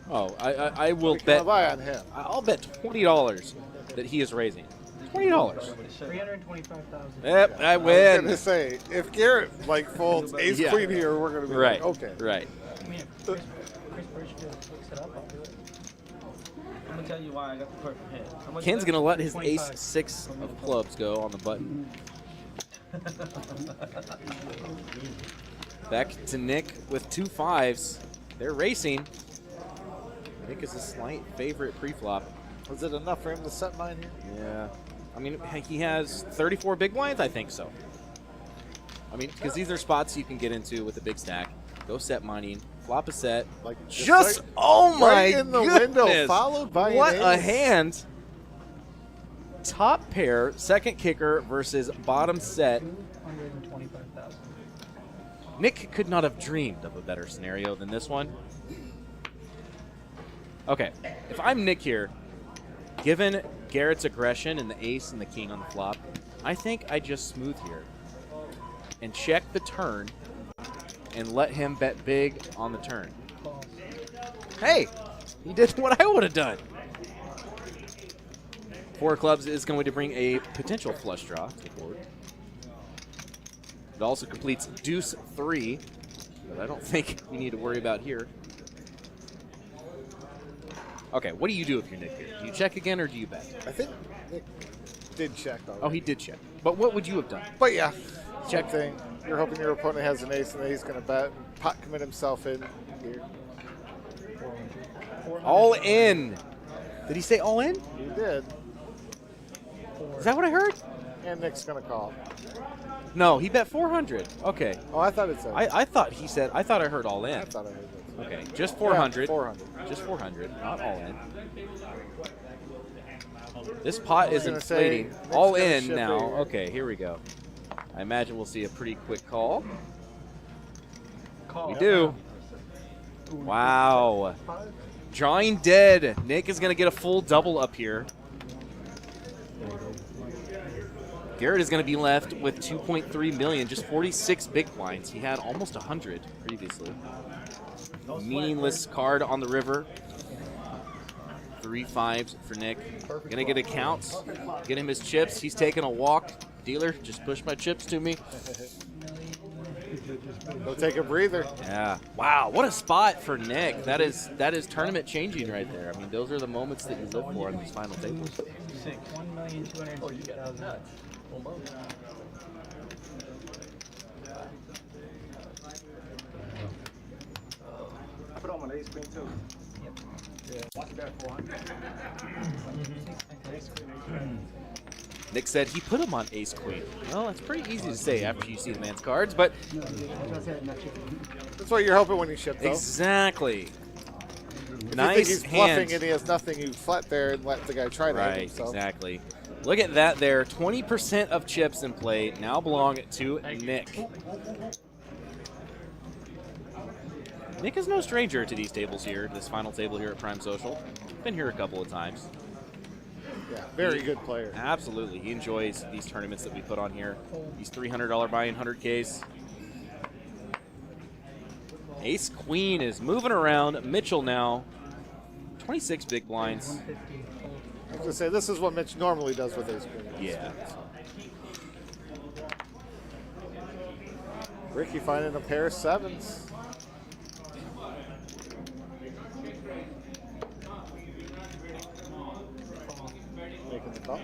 Oh, I will Can I bet. buy on him? I'll bet $20 that he is raising. $20. 325,000. Yep, I I was gonna win. say, if Garrett folds ace Yeah. queen here, we're gonna be Right. like, okay. Right. I mean, if Chris Bridgefield hooks it up, I'll do it. I'm gonna tell you why I got the perfect hand. How much Ken's is gonna that? let his 25. ace 6 of clubs go on the button. Back to Nick with 2 5s. They're racing. Nick is a slight favorite pre-flop. Was it enough for him to set mine here? Yeah. I mean, he has 34 big blinds? I think so. I mean, because these are spots you can get into with a big stack. Go set mining, flop a set. Like Just right, oh my right in the window, goodness. followed by what an a ace. hand! Top pair, second kicker versus bottom set. 225,000. Nick could not have dreamed of a better scenario than this one. Okay, if I'm Nick here, given Garrett's aggression and the ace and the king on the flop, I think I just smooth here and check the turn and let him bet big on the turn. Hey, he did what I would have done. 4 clubs is going to bring a potential flush draw to the board. It also completes deuce 3, but I don't think we need to worry about here. Okay, what do you do if you're Nick here? Do you check again or do you bet? I think Nick did check already. Oh, he did check. But what would you have done? But yeah, Check. check thing. You're hoping your opponent has an ace and then he's going to bet and pot commit himself in here. All in. Did he say all in? He did. Is that what I heard? And Nick's going to call. No, he bet 400. Okay. Oh, I thought it said. I thought he said, I thought I heard all in. I thought I heard it. Okay, just 400. Yeah, 400. Just 400, not all in. This pot is gonna say, inflating. Nick's All gonna in ship now. it here. Okay, here we go. I imagine we'll see a pretty quick call. We do. Wow. Drawing dead. Nick is going to get a full double up here. Garrett is going to be left with 2.3 million, just 46 big blinds. He had almost 100 previously. Meaningless card on the river. 3 5s for Nick. Gonna get a count. Get him his chips. He's taking a walk. Dealer, just push my chips to me. Go take a breather. Yeah. Wow, what a spot for Nick. That is tournament changing right there. I mean, those are the moments that you live for in these final tables. 1,260,000. I put on my ace queen too. Watch it back 400. Nick said he put him on ace queen. Well, that's pretty easy to say after you see the man's cards, but That's what you're hoping when you ship, though. exactly. If you think Nice he's hand. bluffing and he has nothing, you flat there and let the guy try that Right, himself. exactly. Look at that there. 20% of chips in play now belong to Nick. Nick is no stranger to these tables here, this final table here at Prime Social. Been here a couple of times. Yeah, very good player. Absolutely. He enjoys these tournaments that we put on here. These $300 buy-in 100Ks. Ace Queen is moving around. Mitchell now. 26 big blinds. 150. I was going to say, this is what Mitch normally does with ace queen. Yeah. Ricky finding a pair of 7s. Making the call.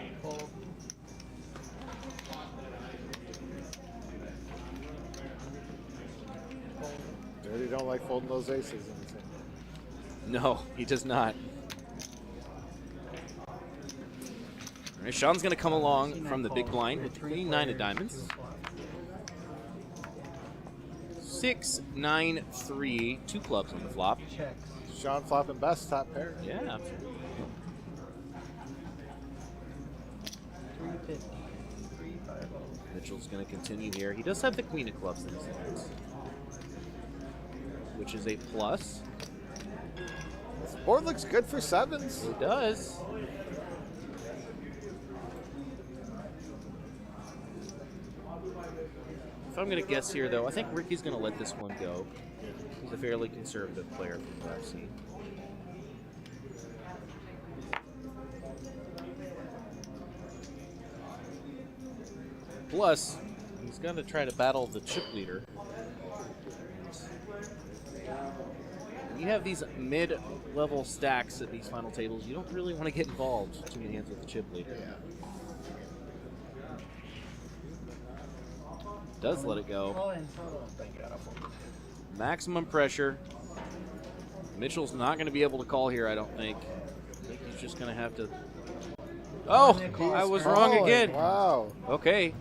Dirty don't like folding those aces. In his hand. No, he does not. All right, Sean's going to come along from the big blind with queen 9 of diamonds. 6, 9, 3, 2 clubs on the flop. Checks. Sean flopping best, top pair. Yeah, absolutely. 350. 350. Mitchell's going to continue here. He does have the queen of clubs in his hands, which is a plus. This board looks good for 7s. It does. If I'm going to guess here, though, I think Ricky's going to let this one go. He's a fairly conservative player from what I've seen. Plus, he's going to try to battle the chip leader. When you have these mid-level stacks at these final tables, you don't really want to get involved too many hands with the chip leader. Does let it go. All in. Maximum pressure. Mitchell's not going to be able to call here, I don't think. I think he's just going to have to... Oh, I was wrong Calling. again. Wow. Okay.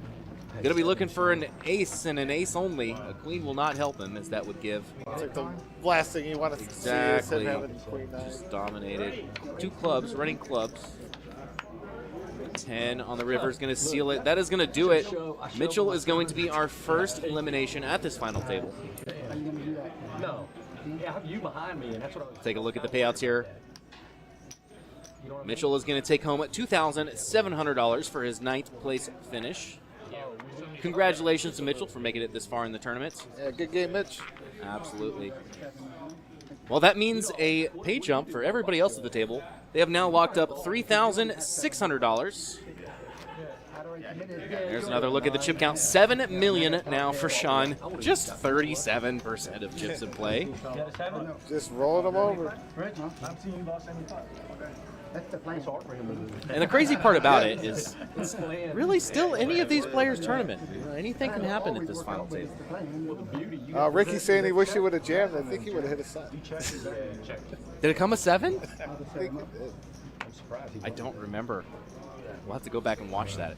Gonna be looking for an ace and an ace only. A queen will not help him, as that would give. It's like the last thing you want to see is him Exactly. having queen 9. Just dominated. 2 clubs, running clubs. 10 on the river is going to seal it. That is going to do it. Mitchell is going to be our first elimination at this final table. Are you gonna do that? No. Yeah, I have you behind me, and that's what I was. Take a look at the payouts here. Mitchell is going to take home $2,700 for his 9th place finish. Congratulations to Mitchell for making it this far in the tournament. Yeah, good game, Mitch. Absolutely. Well, that means a pay jump for everybody else at the table. They have now locked up $3,600. There's another look at the chip count. 7 million now for Sean. Just 37% of chips in play. Just rolling them over. That's the plan. And the crazy part about it is it's really still any of these players' tournament. Anything can happen at this final table. Ricky's saying he wish he would have jammed. I think he would have hit a 7. Did it come a 7? I think it did. I don't remember. We'll have to go back and watch that.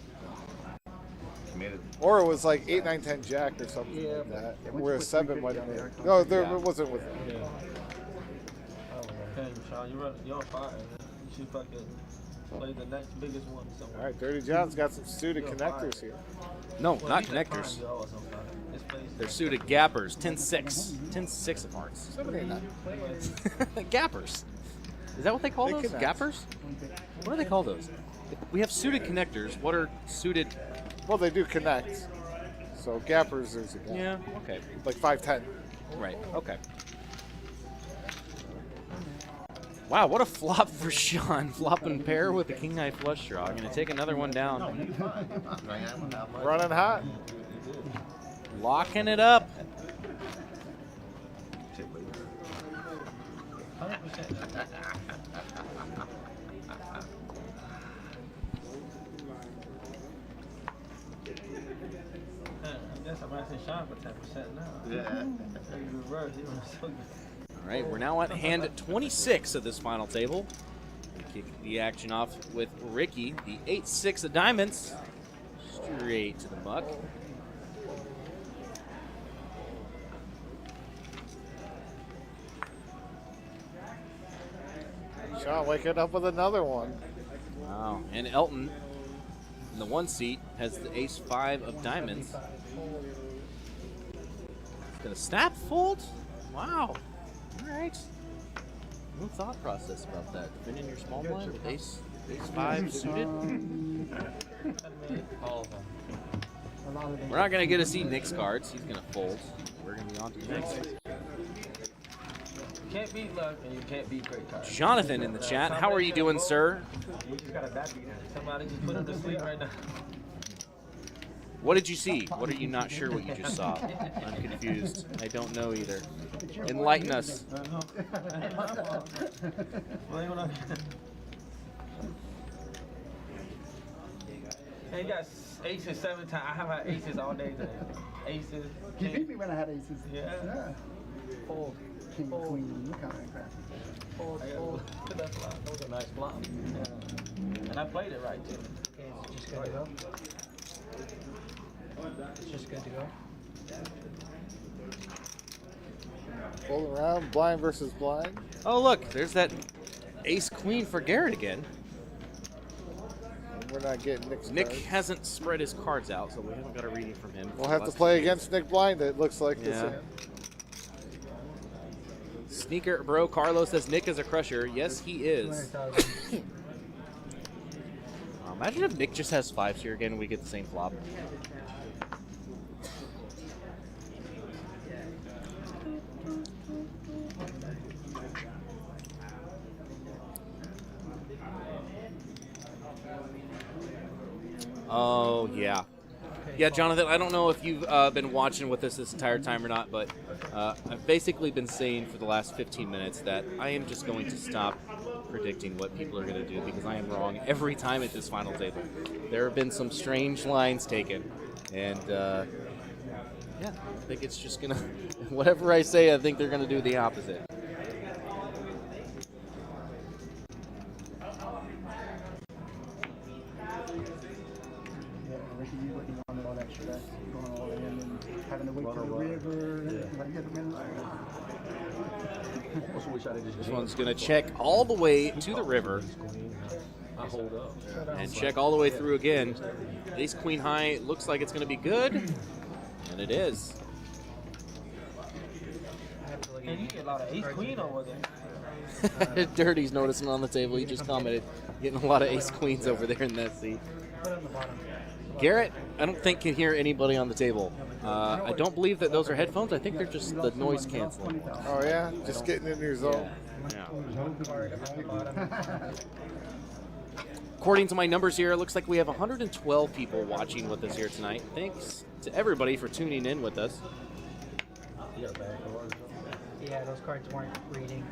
Or it was like 8, 9, 10 jack or something like that. Where a 7 might have been. No, there it wasn't with him. Hey, Sean, you're on fire. You should fucking play the next biggest one somewhere. All right, Dirty John's got some suited connectors here. No, not connectors. They're suited gappers. 10-6. 10-6 of hearts. 7, 8, 9. Gappers. Is that what they call They those? connect. Gappers? What do they call those? If we have suited connectors. What are suited? Well, they do connect. So gappers, there's a gap. Yeah, okay. Like 5'10". Right, okay. Wow, what a flop for Sean. Flopping pair with the king high flush draw. I'm going to take another one down. Running hot. Locking it up. I guess I'm asking Sean for 10% now. Yeah. Reverse, he was so good. All right, we're now at hand 26 of this final table. We kick the action off with Ricky, the 8-6 of diamonds. Straight to the muck. Sean waking up with another one. Wow, and Elton in the 1 seat has the ace-5 of diamonds. Gonna snap fold? Wow. All right. No thought process about that. Defending your small blind with ace-5 suited. We're not gonna get to see Nick's cards. He's gonna fold. We're gonna be on to the next one. You can't beat luck and you can't beat great cards. Jonathan in the chat. How are you doing, sir? We just got a bad beat. Somebody just put him to sleep right now. What did you see? What are you not sure what you just saw? I'm confused. I don't know either. Enlighten us. Hey, you got aces 7 times. I have had aces all day today. Aces. You beat me when I had aces. Yeah. Fold. King, queen. Look how that crap. Fold. That flop. That was a nice flop. Yeah. And I played it right too. Okay, it's just good to go. It's just good to go. Rolling around, blind versus blind. Oh, look, there's that ace-queen for Garrett again. We're not getting Nick's Nick cards. hasn't spread his cards out, so we haven't got a reading from him. We'll have to play against Nick blind, it looks like this Yeah. hand. Sneaker Bro Carlos says Nick is a crusher. Yes, he is. Imagine if Nick just has 5s here again and we get the same flop. Oh, yeah. Yeah, Jonathan, I don't know if you've been watching with us this entire time or not, but I've basically been saying for the last 15 minutes that I am just going to stop predicting what people are going to do because I am wrong every time at this final table. There have been some strange lines taken, and yeah, I think it's just going to, whatever I say, I think they're going to do the opposite. Also wish I didn't just This one's going to check all the way to the river I hold up. and check all the way through again. Ace queen high looks like it's going to be good, and it is. And you get a lot of ace queen over there. Dirty's noticing on the table. He just commented, getting a lot of ace queens over there in that seat. Garrett, I don't think can hear anybody on the table. I don't believe that those are headphones. I think they're just the noise canceling. Oh yeah, just getting in your zone. Yeah. According to my numbers here, it looks like we have 112 people watching with us here tonight. Thanks to everybody for tuning in with us. Yeah, those cards weren't reading.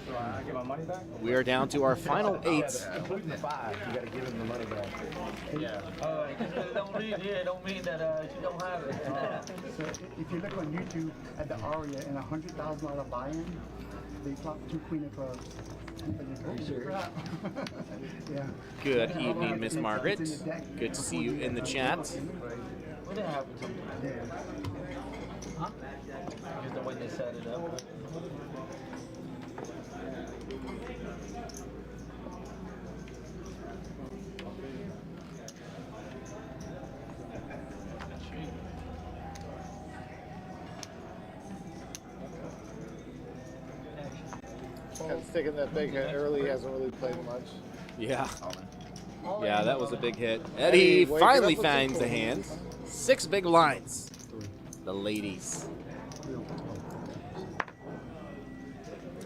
So I get my money back? We are down to our final 8. Including the 5, you got to give him the money back. Yeah. Don't read it. Don't mean that you don't have it. So if you look on YouTube at the Aria in a $100,000 buy-in, they flopped 2 queen of clubs. Yeah. Good evening, Miss Margaret. Good to see you in the chat. What happened to them? Huh? Just the way they set it up. Kind of sticking that big hit early. He hasn't really played much. Yeah. Yeah, that was a big hit. Eddie finally finds the hand. 6 big blinds. The ladies.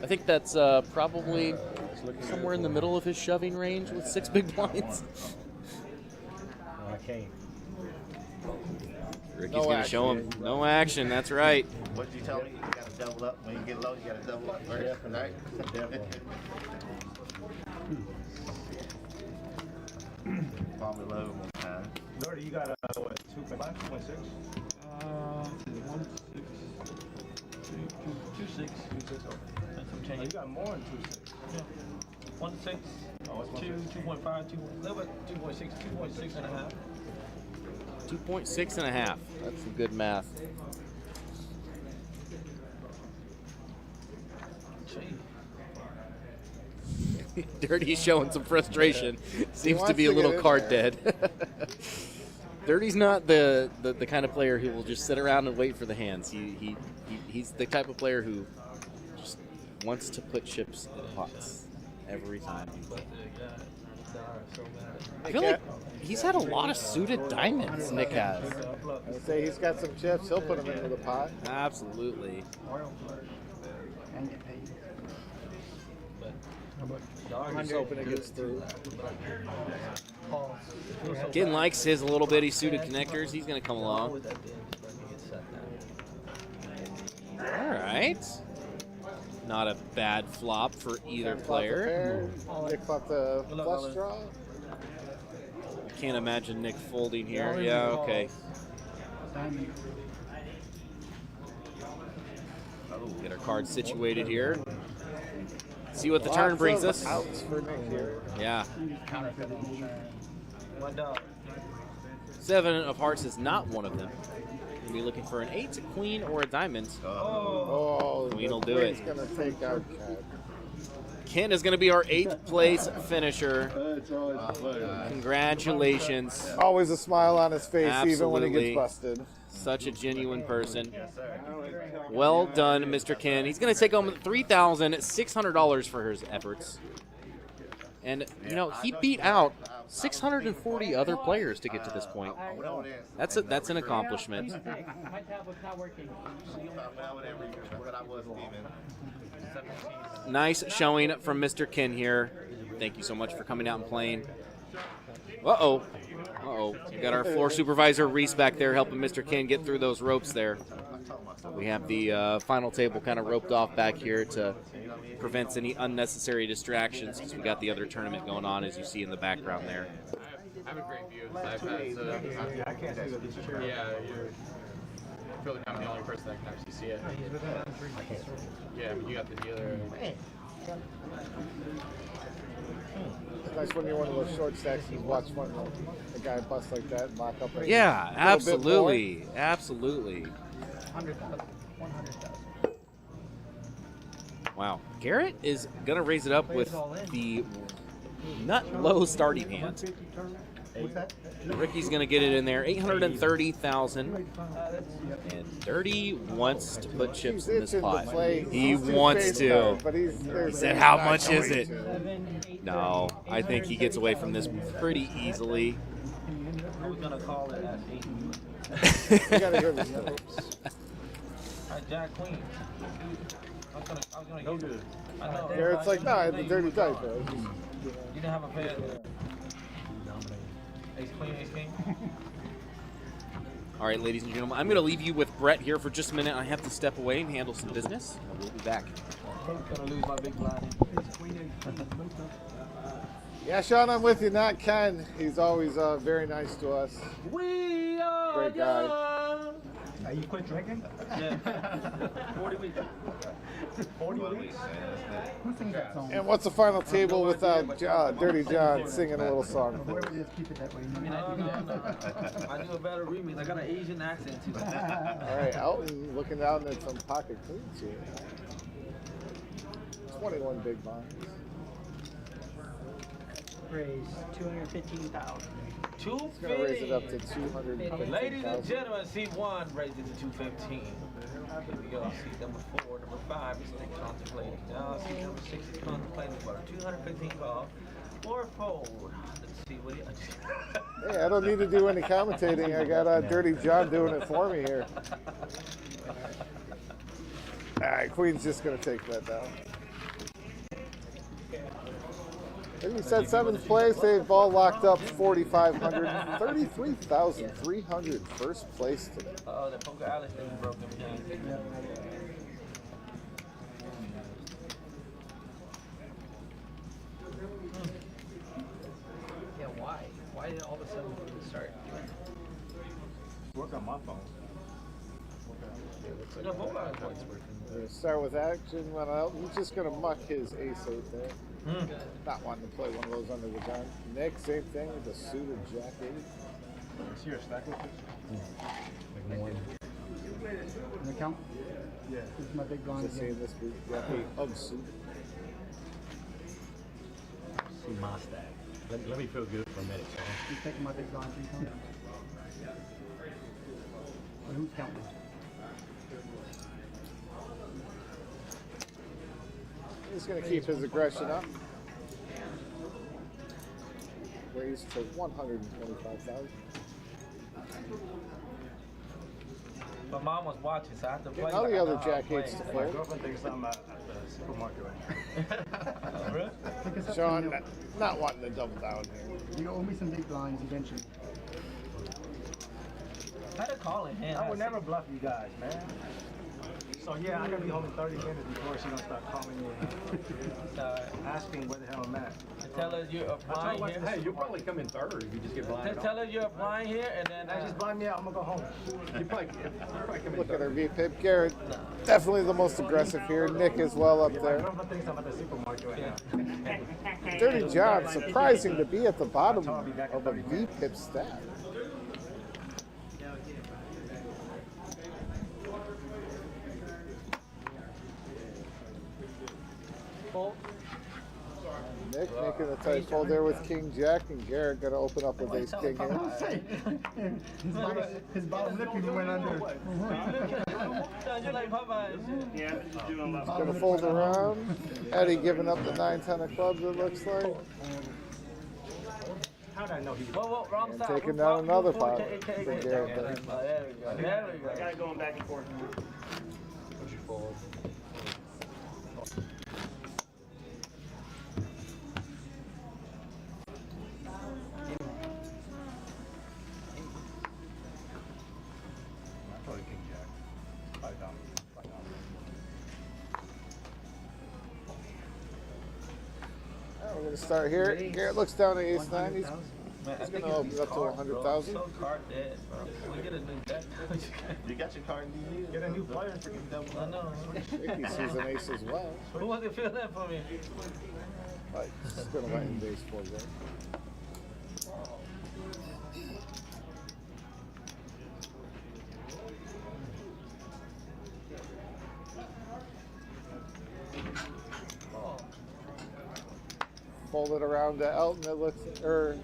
I think that's probably somewhere in the middle of his shoving range with 6 big blinds. I can't. Ricky's going to show him. No action, that's right. What did you tell me? You got to double up. When you get low, you got to double up first, right? Palm it low one time. Dirty, you got what, 2.5, 2.6? 2.6. That's some change. You got more than 2.6. Yeah. 1.6. Oh, it's 2, 2.5, 2, little bit, 2.6, 2.6 and a half. 2.6 and a half. That's some good math. Dirty's showing some frustration. Seems to be a little card dead. Dirty's not the kind of player who will just sit around and wait for the hands. He's the type of player who just wants to put chips in pots every time. I feel like he's had a lot of suited diamonds, Nick has. I would say he's got some chips. He'll put them into the pot. Absolutely. And get paid. He's hoping it gets through. Ken likes his little bitty suited connectors. He's going to come along. All right. Not a bad flop for either player. Nick flopped the flush draw. I can't imagine Nick folding here. Yeah, okay. Get our cards situated here. See what the turn brings us. Outs for Nick here. Yeah. 1 dog. 7 of hearts is not one of them. We'll be looking for an 8, a queen, or a diamond. Oh, Queen will do it. Queen's gonna take out Cat. Ken is going to be our 8th place finisher. It's always a pleasure. Congratulations. Always a smile on his face, even when he Absolutely. gets busted. Such a genuine person. Well done, Mr. Ken. He's going to take home $3,600 for his efforts. And, you know, he beat out 640 other players to get to this point. That's an accomplishment. My tablet's not working. Nice showing from Mr. Ken here. Thank you so much for coming out and playing. Uh-oh. Uh-oh. We got our floor supervisor, Reese, back there helping Mr. Ken get through those ropes there. We have the final table kind of roped off back here to prevent any unnecessary distractions because we got the other tournament going on, as you see in the background there. I have a great view of this iPad, so I can't see this chair. yeah, I feel like I'm the only person that can actually see it. Yeah, but you got the dealer. It's nice when you're one of those short stacks and you watch a guy bust like that and lock up. Yeah, absolutely. Absolutely. 100,000. 100,000. Wow. Garrett is going to raise it up with the not low starting hand. What's that? Ricky's going to get it in there. 830,000. And Dirty wants to put chips in this pot. He wants to. He said, how much is it? No, I think he gets away from this pretty easily. We're gonna call it at 8. You gotta hear this stuff. Alright, Jack Queen. I was gonna No use it. good. I know. Garrett's like, nah, it's a dirty dice, bro. You didn't have a pair. Ace Queen, Ace King. All right, ladies and gentlemen, I'm going to leave you with Brett here for just a minute. I have to step away and handle some business. We'll be back. I'm gonna lose my big blind. Yeah, Sean, I'm with you, not Ken. He's always very nice to us. We are Great guy. young. Are you quit drinking? Yeah. 40 weeks. 40 weeks? Who sings that song? And what's the final table without Dirty John singing a little song for Why us? don't we just keep it that way? I do a better remix. I got an Asian accent too. All right, Elton looking down at some pocket queens here. 21 big blinds. Raise 215,000. He's going to raise it up to 200. Ladies and gentlemen, seat 1 raised it to 215. Here we go. Seat number 4, number 5 is still contemplating. Now seat number 6 is contemplating for a 215 ball or fold. Let's see what he. Hey, I don't need to do any commentating. I got Dirty John doing it for me here. All right, Queen's just going to take that down. As we said, 7th place. They've all locked up 4,500, 33,300 first place today. Oh, the poker Alice thing broke them down. Yeah, why? Why did all of a sudden start doing that? Work on my phone. The mobile points working. We're going to start with action. Well, he's just going to muck his ace-8 there. Not wanting to play one of those under the gun. Nick, same thing with the suited jack-8. Is here a stack with this? An account? Yeah. This is my big blind Just seeing again. this big jack-8 unsuited. See my stack. Let me feel good for a minute, Sean. He's taking my big blind 3 times. But who's counting? He's going to keep his aggression up. Raised to 125,000. My mom was watching, so I had to play. All like the I other know how to jack-8s to play. My fold. girlfriend thinks I'm at the supermarket right now. Really? Pick us up Sean, some- not wanting to double down here. You owe me some big blinds eventually. I had a call in hand. I would never bluff you guys, man. So yeah, I gotta be home in 30 minutes before she don't start calling me asking where the hell I'm at. Tell her you're applying here. Hey, you'll probably come in third if you just get blind. Tell her you're applying here, and then Just blind me out, I'm gonna go home. You probably come in Look at third. our VPIP. Garrett, definitely the most aggressive here. Nick as well up My there. girlfriend thinks I'm at the supermarket right now. Dirty John, surprising to be at the bottom of a VPIP stack. Nick making a tight fold there with King Jack, and Garrett gonna open up with Ace King here. His bottom lip even went under. you're like Popeye and shit. Yeah, I'm just doing my Gonna fold around. Eddie giving up the 9-10 of clubs, it looks like. How did I know he was? Whoa, wrong And side. taking Wrong down another side. pot Okay, for okay. Garrett there. There we go. There we go. I got going back and forth. What'd you fold? Probably King Jack. $5. We're gonna start here. Garrett looks down at Ace-9. He's Man, I He's think gonna it's open up to card, bro. 100,000. So card dead, bro. We get a new deck. You got your card in these? Get a new player for you. I know. Nicky sees an ace as well. Who wants to fill that for me? Like, he's gonna let him base fold there. Fold it around to Elton. It looks, or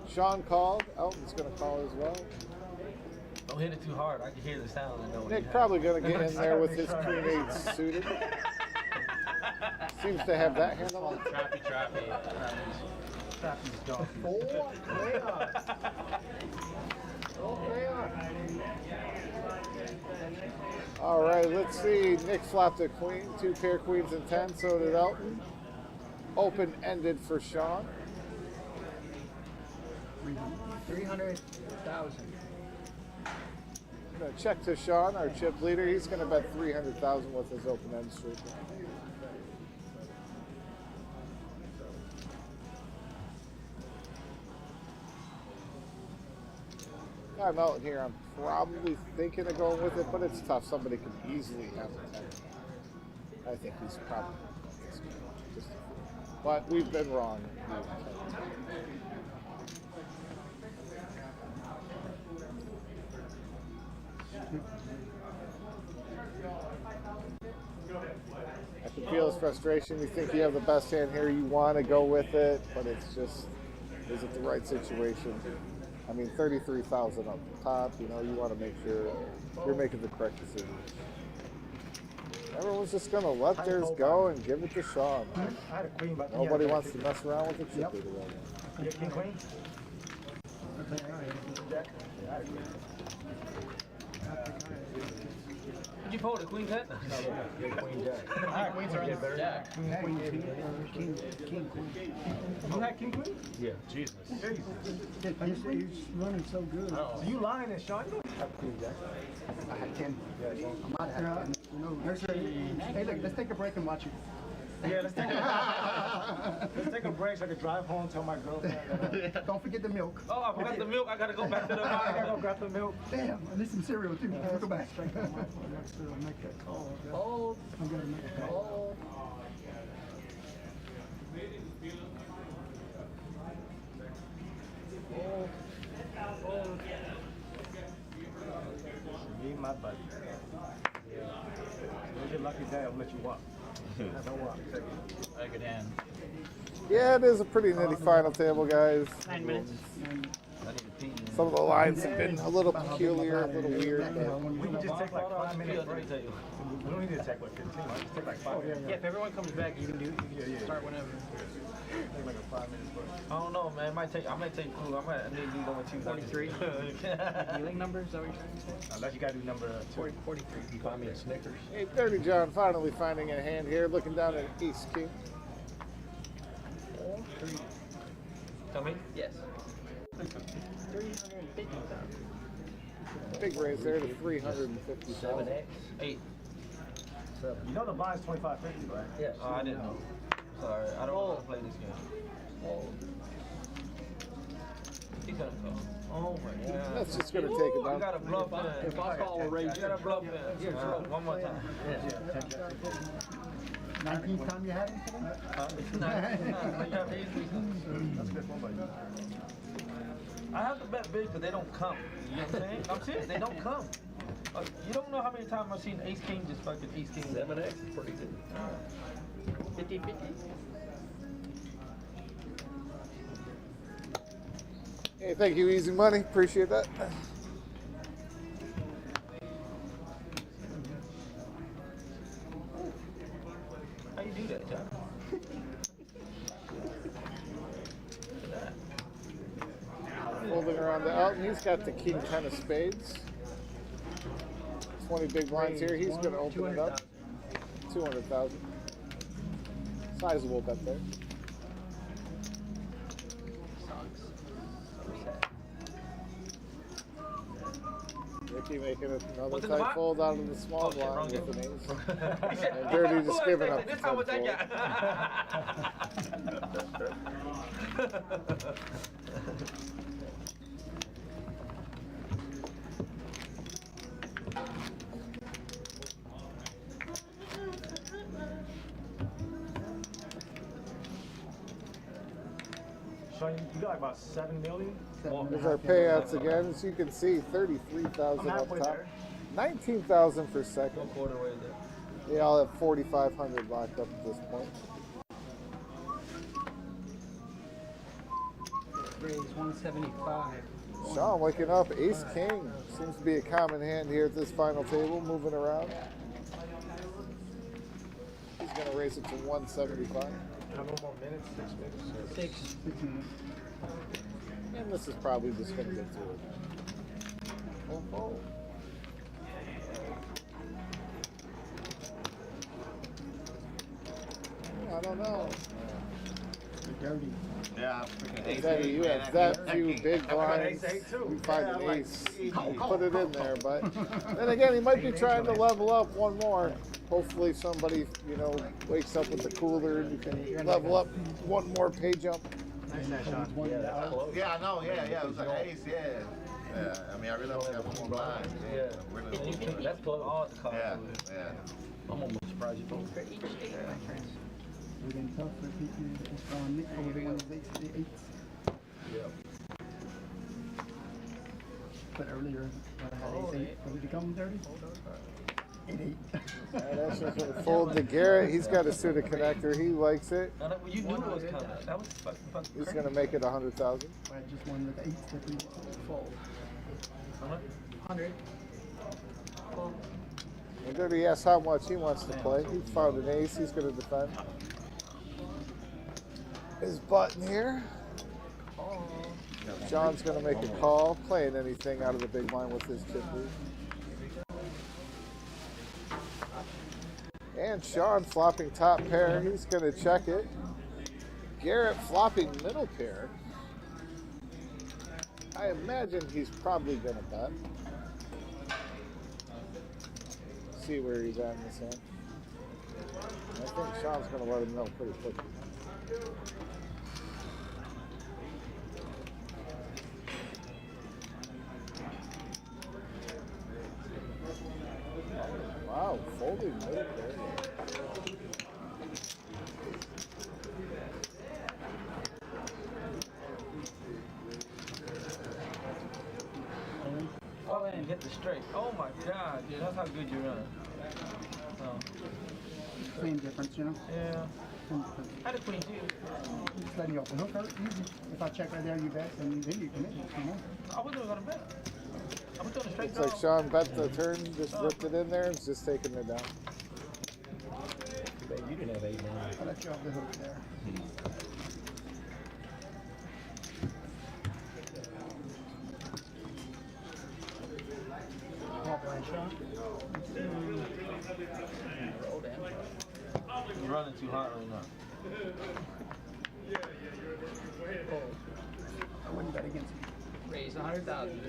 Sean called. Elton's going to call as well. Don't hit it too hard. I can hear the sound. And know Nick probably going to get in there with his queen eight suited. Seems to have that handle on. Trappy. Trappy's dog. All right, let's see. Nick flopped a queen, 2 pair queens and 10. So did Elton. Open ended for Sean. 300,000. Gonna check to Sean, our chip leader. He's gonna bet 300,000 with his open end streak. I'm out here. I'm probably thinking of going with it, but it's tough. Somebody can easily have a 10. I think he's probably just, but we've been wrong. I can feel his frustration. You think you have the best hand here, you want to go with it, but it's just, is it the right situation? I mean, 33,000 up top, you know, you want to make sure you're making the correct decision. Everyone's just going to let theirs go and give it to Sean. I had a queen, but Nobody wants to mess around with the chip Yep. leader right now. You king queen? Jack? Did you fold a queen ten? Queen jack. Queens are in the jack. King, queen. You had king queen? Yeah. Jesus. He's running so good. So you lying there, Sean? You don't have queen jack. I had 10. I might have 10. You know, hey, look, let's take a break and watch it. Yeah, let's take a break so I can drive home, tell my girlfriend. Don't forget the milk. Oh, I forgot the milk. I gotta go back to the I gotta bar. go grab the milk. Damn, I need some cereal too. We'll go back. Make that call. Oh, I'm gonna make a call. Me, my buddy. You'll get lucky day, I'll let you walk. Have no walk. A good hand. Yeah, it is a pretty nitty final table, guys. 9 minutes. Some of the lines have been a little peculiar, a little weird. But We can just take like 5 minutes break. We don't need to take like 15. Just take like 5 minutes. Yeah, if everyone comes back, you can do. Start whenever. Take like a 5 minutes break. I don't know, man. I might take cool. I might need these over 43. Dealing numbers, is that what you're saying? Unless you gotta do number 2. 43. You buy me a Snickers. 8:30, John finally finding a hand here, looking down at Ace King. Tell me? Yes. 350,000. Big raise there to 350,000. 8. You know the buy's 25.50, right? Yes. Oh, I didn't know. Sorry, I don't want to play this game. He's gonna go. Oh my God. That's just going to take it You down. got a bluff in. If I call a raise, You got a bluff in. One more time. 19th time you had him today? That's a good one, buddy. I have to bet big, but they don't come. You know what I'm saying? I'm serious, they don't come. You don't know how many times I've seen Ace King just fucking Ace King. 7X is pretty good. 50-50. Hey, thank you, Easy Money. Appreciate that. How you do that, John? Folding around to Elton. He's got the King 10 of spades. 20 big blinds here. He's going to open it up. 200,000. Sizable bet there. Ricky making another What's in the tight box? fold out of the small Oh, shit, wrong blind with game. an ace. And Dirty just giving up the This how much I 10 got. Sean, you got like about 7 million? Here's our payouts again. As you can see, 33,000 I'm up halfway top. there. 19,000 for second. One quarter way there. They all have 4,500 locked up at this point. Raise 175. Sean waking up. Ace King seems to be a common hand here at this final table, moving around. He's going to raise it to 175. How many more minutes? 6 minutes? 6. And this is probably just going to get to it. Oh. I don't know. Dirty. Yeah, freaking ace. That, you man, have that that few big blinds. You find an ace. You put it in there, but then again, he might be trying to level up one more. Hopefully, somebody wakes up with the cooler and you can level up one more pay jump. Nice shot. Yeah, I know. Yeah, it was an ace. Yeah. I mean, I really only have one more blind. Yeah. Really. That's close. All the cards. Yeah. I'm almost surprised you don't. We're getting tough for people. It's on Nick over one of the eights. But earlier, I had ace 8. Will it become dirty? 8-8. That's just going to fold to Garrett. He's got a suited connector. He likes it. You knew it was coming. That was fucking He's going to make it 100,000. I had just one with 8s that we fold. 100. And Dirty asks how much he wants to play. He found an ace. He's going to defend his button here. John's going to make a call, playing anything out of the big blind with his chip lead. And Sean flopping top pair. He's going to check it. Garrett flopping middle pair. I imagine he's probably going to bet. See where he's at in this hand. I think Sean's going to let him know pretty quickly. Wow, folding middle pair. Oh, and hit the straight. Oh my God, dude, that's how good you're running. Same difference, you know? Yeah. I had a queen too. Just letting you open hooker, easy. If I check right there, you bet, and then you commit, you know? I wasn't gonna bet. I was doing a straight Looks like Sean bet the turn, just ripped it in there, and is just taking it down. But you didn't have 8 now. I'll let you off the hook there. You're running too hot right now. I wouldn't bet against you. Raise 100,000.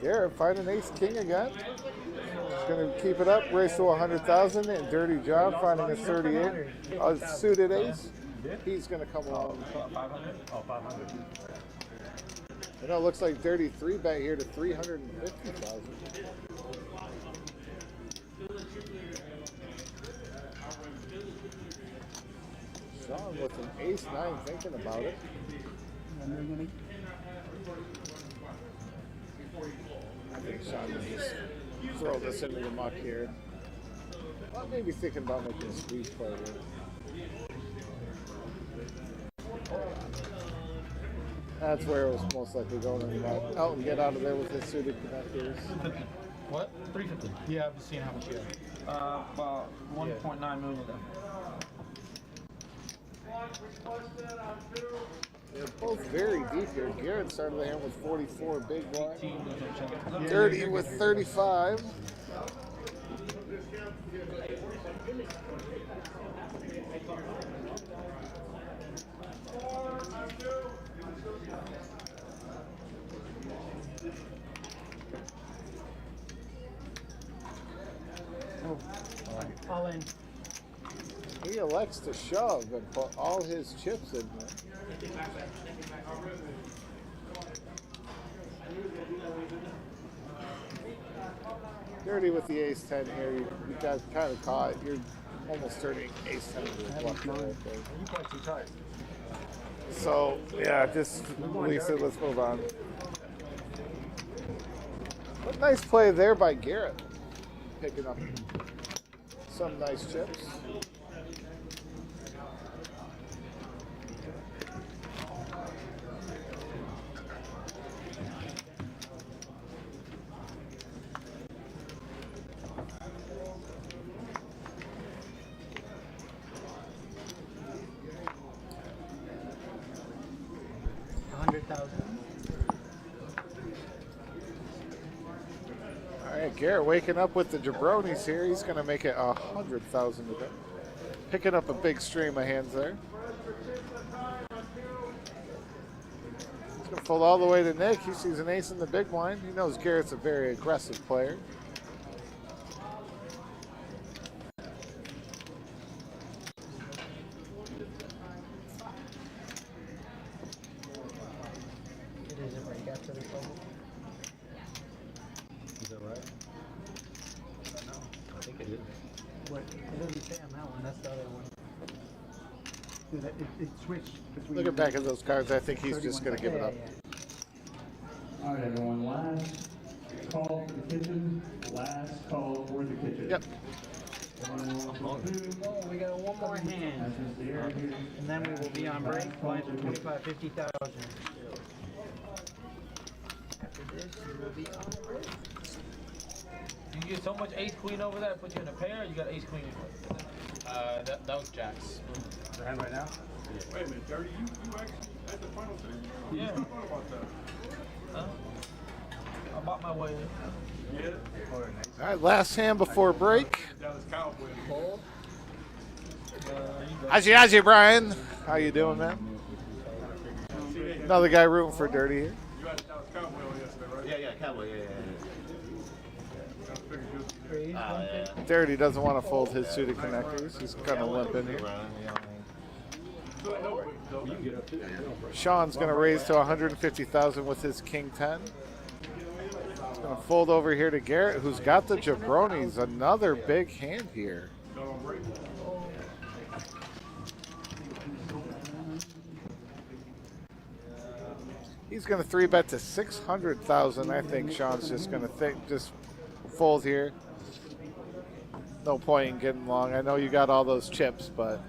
Garrett finding ace king again. He's going to keep it up, raise to 100,000, and Dirty John finding a 38. A suited ace. He's going to come along. 500? Oh, 500. You know, it looks like Dirty 3-bet here to 350,000. Sean with an ace-9 thinking about it. I think Sean will just throw this into the muck here. Well, maybe thinking about making a squeeze play here. That's where it was most likely going in that. Out and get out of there with his suited connectors. What? 350. Yeah, I've just seen how much you have. About 1.9 million. They're both very deep here. Garrett started the hand with 44 big blind. Dirty with 35. All in. He elects to shove and put all his chips in there. Dirty with the ace-10 here. You got kind of caught. You're almost turning ace-10 to a bluff. You play too tight. So, yeah, just release it. Let's move on. But nice play there by Garrett. Picking up some nice chips. Garrett waking up with the jabronis here. He's going to make it 100,000 today. Picking up a big stream of hands there. He's going to fold all the way to Nick. He sees an ace in the big blind. He knows Garrett's a very aggressive player. It switched between. Looking back at those cards, I think he's just going to give it up. All right, everyone. Last call for the kitchen. Last call for the kitchen. Yep. Oh, we got one more hand. And then we will be on break. Blinds are 25, 50,000. After this, we will be on break. You get so much ace queen over that, put you in a pair, you got ace queen. That was Jack's. Your hand right now? Wait a minute, Dirty, you actually at the final thing? Yeah. I thought about that. Huh? I bought my way in. Yeah. All right, last hand before break. Dallas Cowboys. Aji, Brian. How you doing, man? Another guy rooting for Dirty here. You had the Dallas Cowboys yesterday, right? Yeah, Cowboy, yeah. Dirty doesn't want to fold his suited connectors. He's kind of limp in here. Sean's going to raise to 150,000 with his King 10. He's going to fold over here to Garrett, who's got the jabronis. Another big hand here. He's going to 3-bet to 600,000. I think Sean's just going to just fold here. No point in getting long. I know you got all those chips, but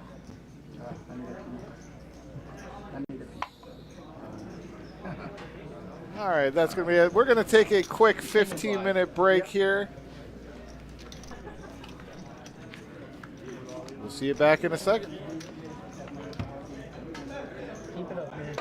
all right, that's going to be it. We're going to take a quick 15-minute break here. We'll see you back in a second. Keep it up, man.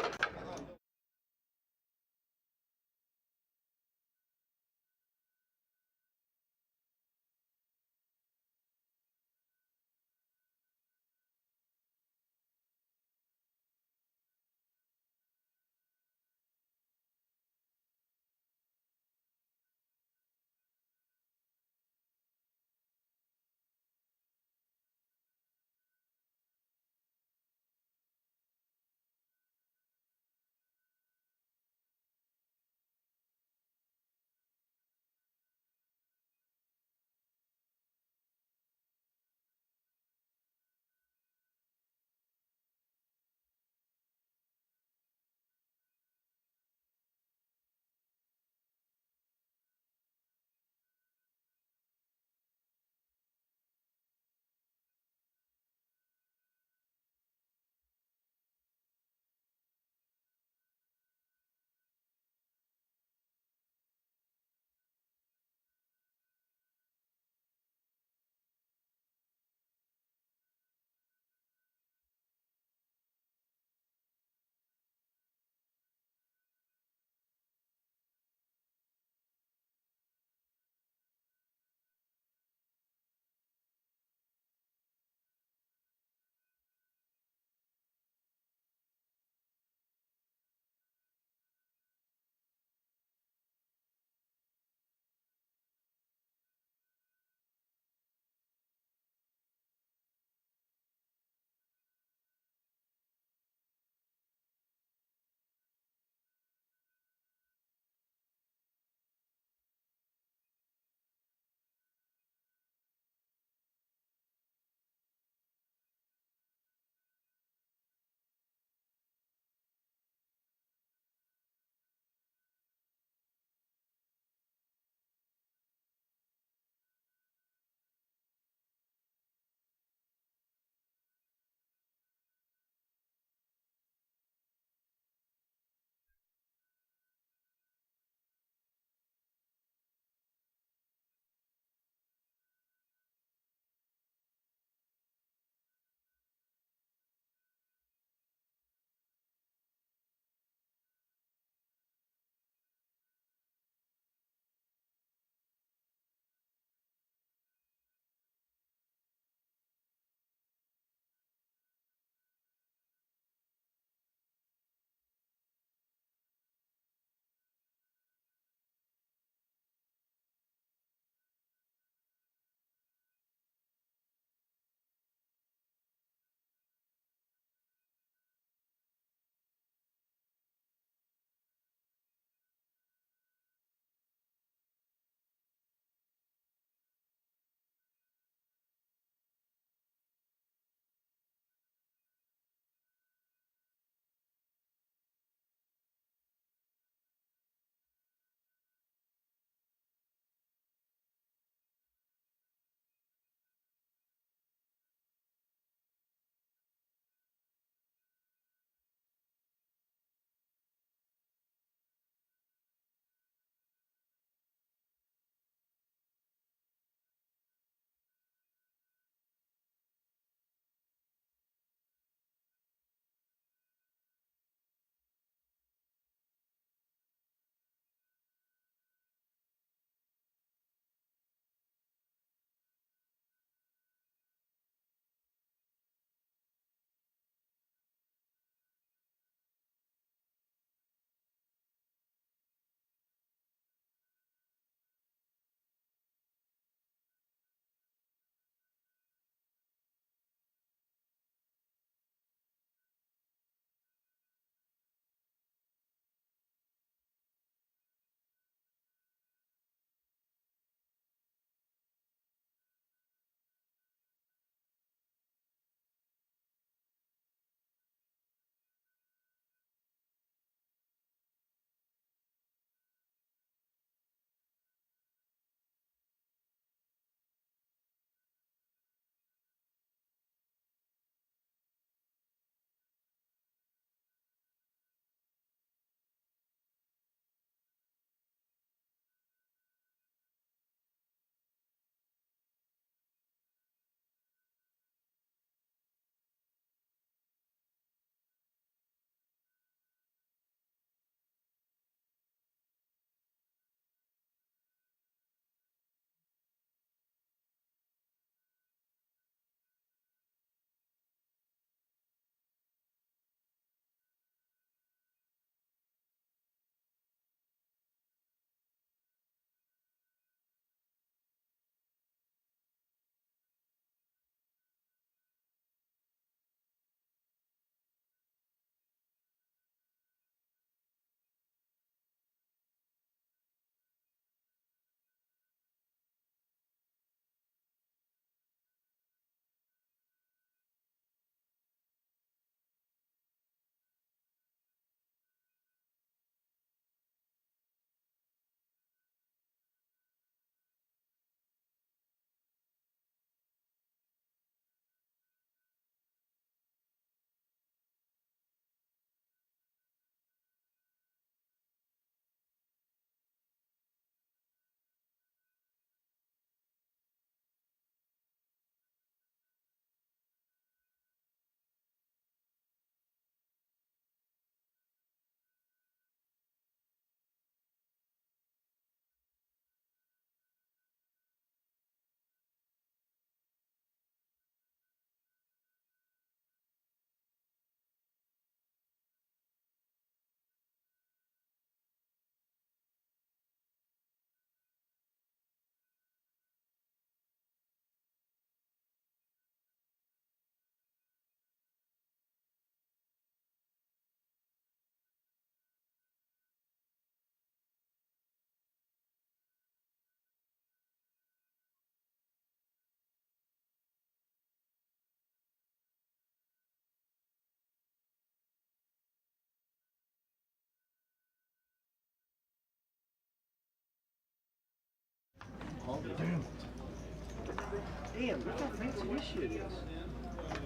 Damn, look how fancy this shit is.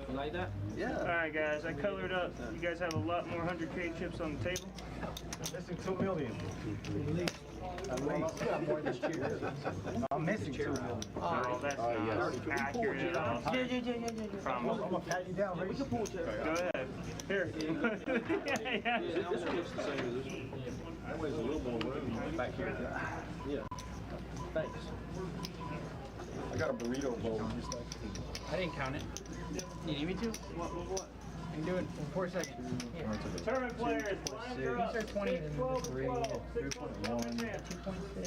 You like that? Yeah. All right, guys, I colored up. You guys have a lot more 100K chips on the table. Missing 2 million. At least. I'm missing 2 million. Oh, that's not accurate at all. Yeah. I'm gonna pat you down, Ray. Go ahead. Here. yeah. This looks the same as this one. That weighs a little more back here. Yeah. Thanks. I got a burrito bowl. I didn't count it. You need me to? What? I can do it in 4 seconds. Here. Tournament players, These are 20 and 3, 3.1,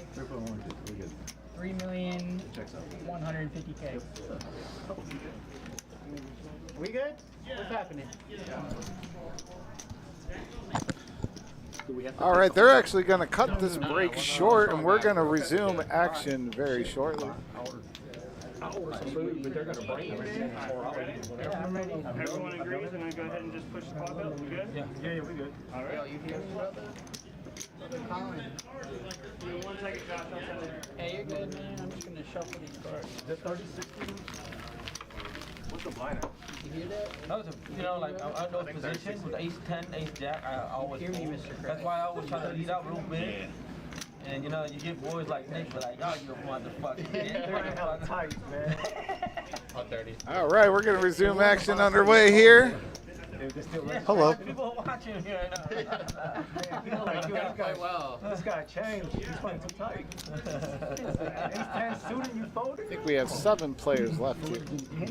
2.6, 3,150K. We good? What's happening? All right, they're actually going to cut this break short, and we're going to resume action very shortly. Food, but they're gonna bring it in 4 hours. Everyone agrees, and I go ahead and just push the clock up. We good? Yeah, we good. All right. Yo, you hear me, brother? Colin. Give me 1 second, Josh. I'll send it. Hey, you're good, man. I'm just gonna shuffle these cards. The 36. What's the blind at? You hear that? That was a, like I know position with ace 10, ace jack. I always Hear me, Mr. Craig. That's why I always try to lead out real big. And you get boys like Nick, but like, oh, you a motherfucker. They're tight, man. 130. All right, we're going to resume action underway here. Hello. People watching here now. People like, this guy changed. He's playing too tight. Ace 10 suited, you folded? I think we have 7 players left here. Hey,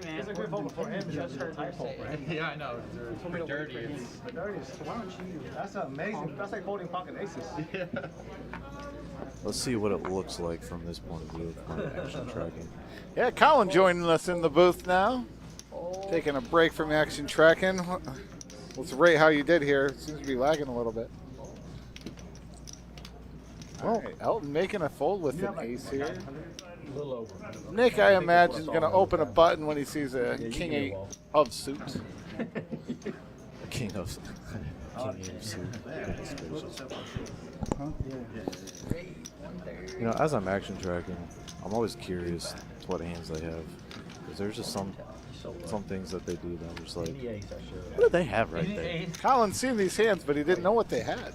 man. It's a good fold for him. Just heard you say it. Yeah, I know. For dirty, it's... The dirtiest. Why don't you? That's amazing. That's like folding pocket aces. Yeah. Let's see what it looks like from this point of view of my action tracking. Yeah, Colin joining us in the booth now. Taking a break from action tracking. Let's rate how you did here. It seems to be lagging a little bit. Well, Elton making a fold with an ace here. Nick, I imagine, is going to open a button when he sees a king 8 of suits. King of suit. Goodness gracious. You know, as I'm action tracking, I'm always curious to what hands they have, because there's just some things that they do that I'm just like, what do they have right there? Colin's seen these hands, but he didn't know what they had.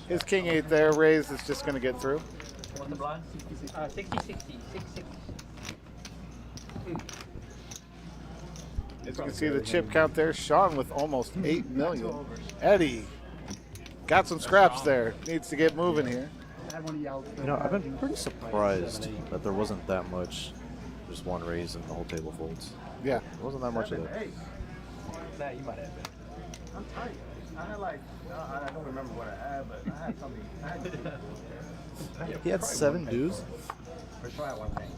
His king 8 there raised is just going to get through. What's the blind? 60, 60, 660. As you can see the chip count there, Sean with almost 8 million. Eddie got some scraps there. Needs to get moving here. You know, I've been pretty surprised that there wasn't that much, just one raise and the whole table folds. Yeah. There wasn't that much of that. Nah, you might have been. I'm tight. I had like, I don't remember what I had, but I had something. He had 7 dues. Or try one thing.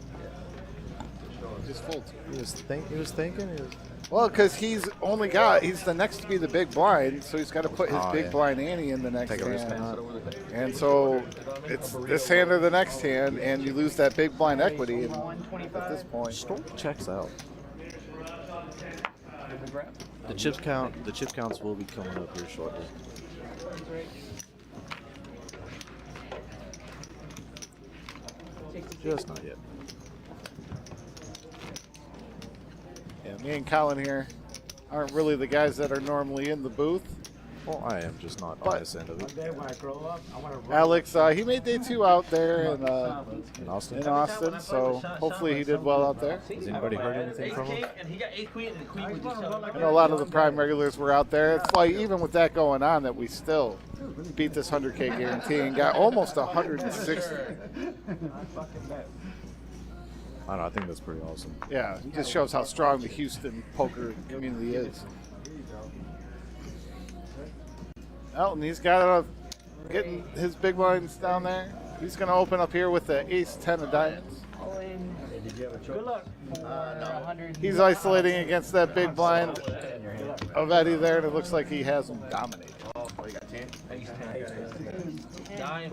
Just folds. He was thinking. Well, because he's the next to be the big blind, so he's got to put his big blind ante in the next hand. And so it's this hand or the next hand, and you lose that big blind equity at this point. Stork checks out. The chip counts will be coming up here shortly. Just not yet. Yeah, me and Colin here aren't really the guys that are normally in the booth. Well, I am just not on this end of it. One day when I grow up, I want to Alex, he made day 2 out there in Austin, so hopefully he did well out there. Has anybody heard anything from him? And he got ace queen, and the queen was just I know a lot of the prime regulars were out there. It's like even with that going on that we still beat this 100K guarantee and got almost 160. I don't know, I think that's pretty awesome. Yeah, it just shows how strong the Houston poker community is. Elton, he's got getting his big blinds down there. He's going to open up here with the ace 10 of diamonds. Good luck. He's isolating against that big blind of Eddie there, and it looks like he has him dominated. Oh, you got 10? Ace 10. Dime.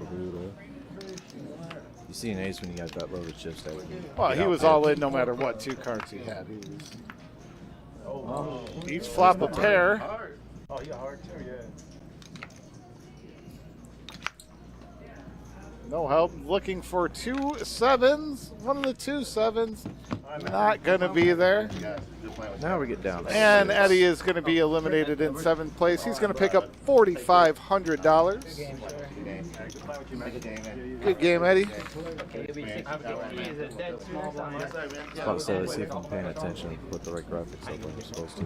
You see an ace when you got that load of chips. Well, he was all in no matter what 2 cards he had. He was each flop a pair. Oh, you're hard too, yeah. No help. Looking for 2 sevens. One of the 2 sevens. Not going to be there. Now we get down. To And 6. Eddie is going to be eliminated in 7th place. He's going to pick up $4,500. Good game, Eddie. I was about to say, let's see if I'm paying attention, put the right graphics up when you're supposed to.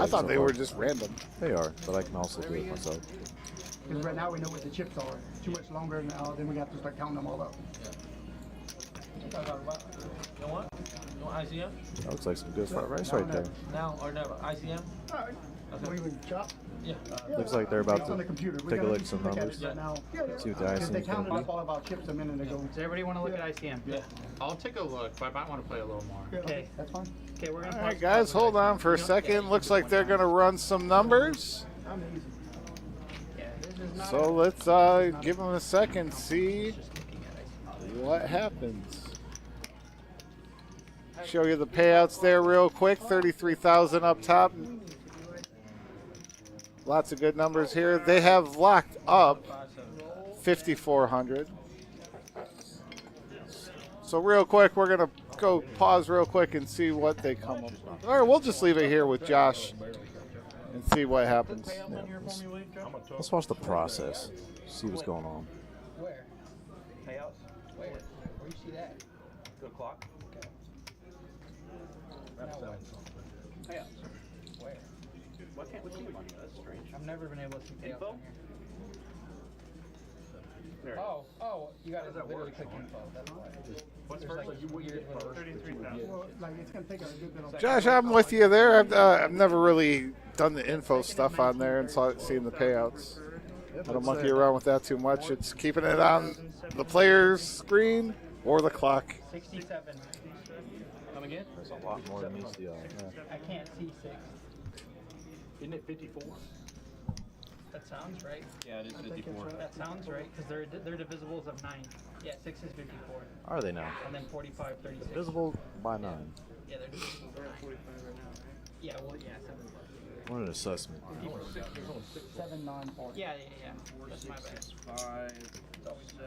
I thought they were just random. They are, but I can also do it myself. Because right now we know what the chips are. Too much longer now, then we have to start counting them all up. You know what? You want ICM? That looks like some good fried rice right there. Now or never? ICM? Alright. We even chop? Yeah. Looks like they're about on the computer. to take a look at some numbers. Right now. See what the Because they icing is going counted to up all of our chips a minute ago. Does everybody want to look at ICM? Yeah. I'll take a look, but I might want to play a little more. Okay. That's fine. Okay, we're going to All right, guys, hold on for a second. Looks like they're going to run some numbers. So let's give them a second, see what happens. Show you the payouts there real quick. 33,000 up top. Lots of good numbers here. They have locked up 5,400. So real quick, we're gonna go pause real quick and see what they come up with. All right, we'll just leave it here with Josh and see what happens. Yeah, let's watch the process. See what's going on. Where? Payouts? Where you see that? Good o'clock. Okay. Payouts. Where? Why can't we see money? That's strange. I've never been able to see payouts Info? on here. Oh, you got to literally click info. That's why. What's There's first? like weird little 33,000. Well, like it's going to take a good bit of Josh, I'm with you there. I've never really done the info stuff on there and seen the payouts. I don't monkey around with that too much. It's keeping it on the player's screen or the clock. 67. Come again? There's a lot more than meets the eye. I can't see 6. Isn't it 54? That sounds right. Yeah, it is 54. That sounds right, because they're divisibles of 9. Yeah, 6 is 54. Are they now? And then 45, 36. Divisible by 9. Yeah, they're divisible by 45 right now. Yeah, well, yeah, 7. What an assessment. 7, 9, 4. Yeah. That's my bad. 5,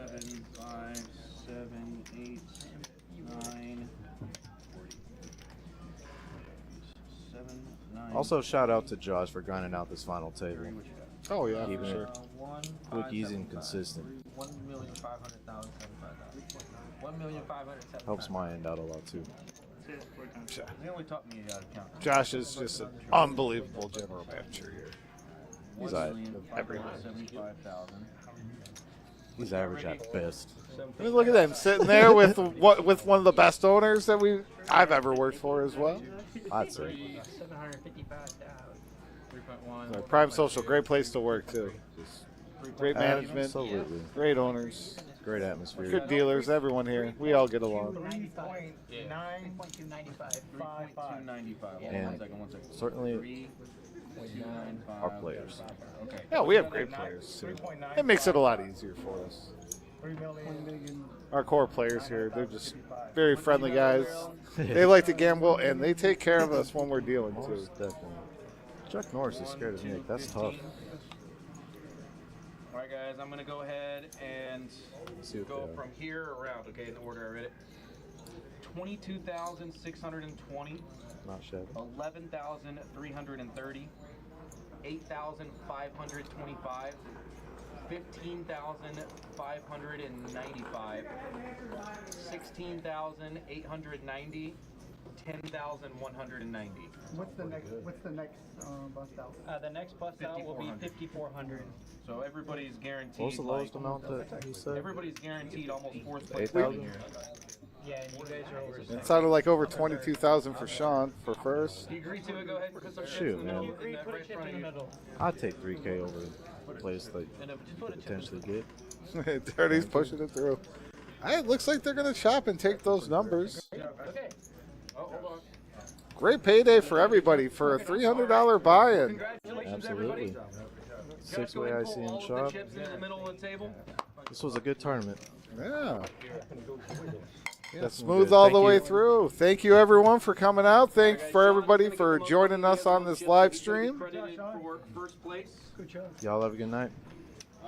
7, 5, 7, 8, 9. 7, 9. Also, shout out to Josh for grinding out this final table. Oh yeah, Keeping for it sure. quick, easy, and consistent. 1,500,075. 1,575. Helps my end out a lot too. They only taught me how to count. Josh is just an unbelievable general manager here. He's He's average at best. I mean, look at him sitting there with one of the best owners that I've ever worked for as well. I'd say. 755,000. Prime Social, great place to work too. Great management, Absolutely. great owners, Great atmosphere. good dealers. Everyone here, we all get along. 3.295. And certainly our players. Yeah, we have great players too. It makes it a lot easier for us. Our core players here, they're just very friendly guys. They like to gamble and they take care of us when we're dealing too. Most definitely. Chuck Norris is scared of Nick. That's tough. All right, guys, I'm going to go ahead and go from here around, okay, in the order I read it. 22,620. Not shabby. 11,330. 8,525. 15,595. 16,890. 10,190. What's the next bust out? The next bust out will be 5,400. So everybody's guaranteed. What was the lowest amount that he said? Everybody's guaranteed almost fourth place. 8,000? Yeah, and you guys are over. It sounded like over 22,000 for Sean for first. Do you agree to it? Go ahead and put some chips Shoot, in the middle. man. In that right front of you. I'd take 3K over the place that you could potentially get. Dirty's pushing it through. It looks like they're going to chop and take those numbers. Okay. Oh, hold on. Great payday for everybody for a $300 buy-in. Congratulations, everybody. Absolutely. Six-way ICM shop. Chips in the middle of the table. This was a good tournament. Yeah. Yeah, Smooth all the way through. Thank you, everyone, for coming out. Thanks for everybody for joining us on this live stream. Credited for first place. Y'all have a good night.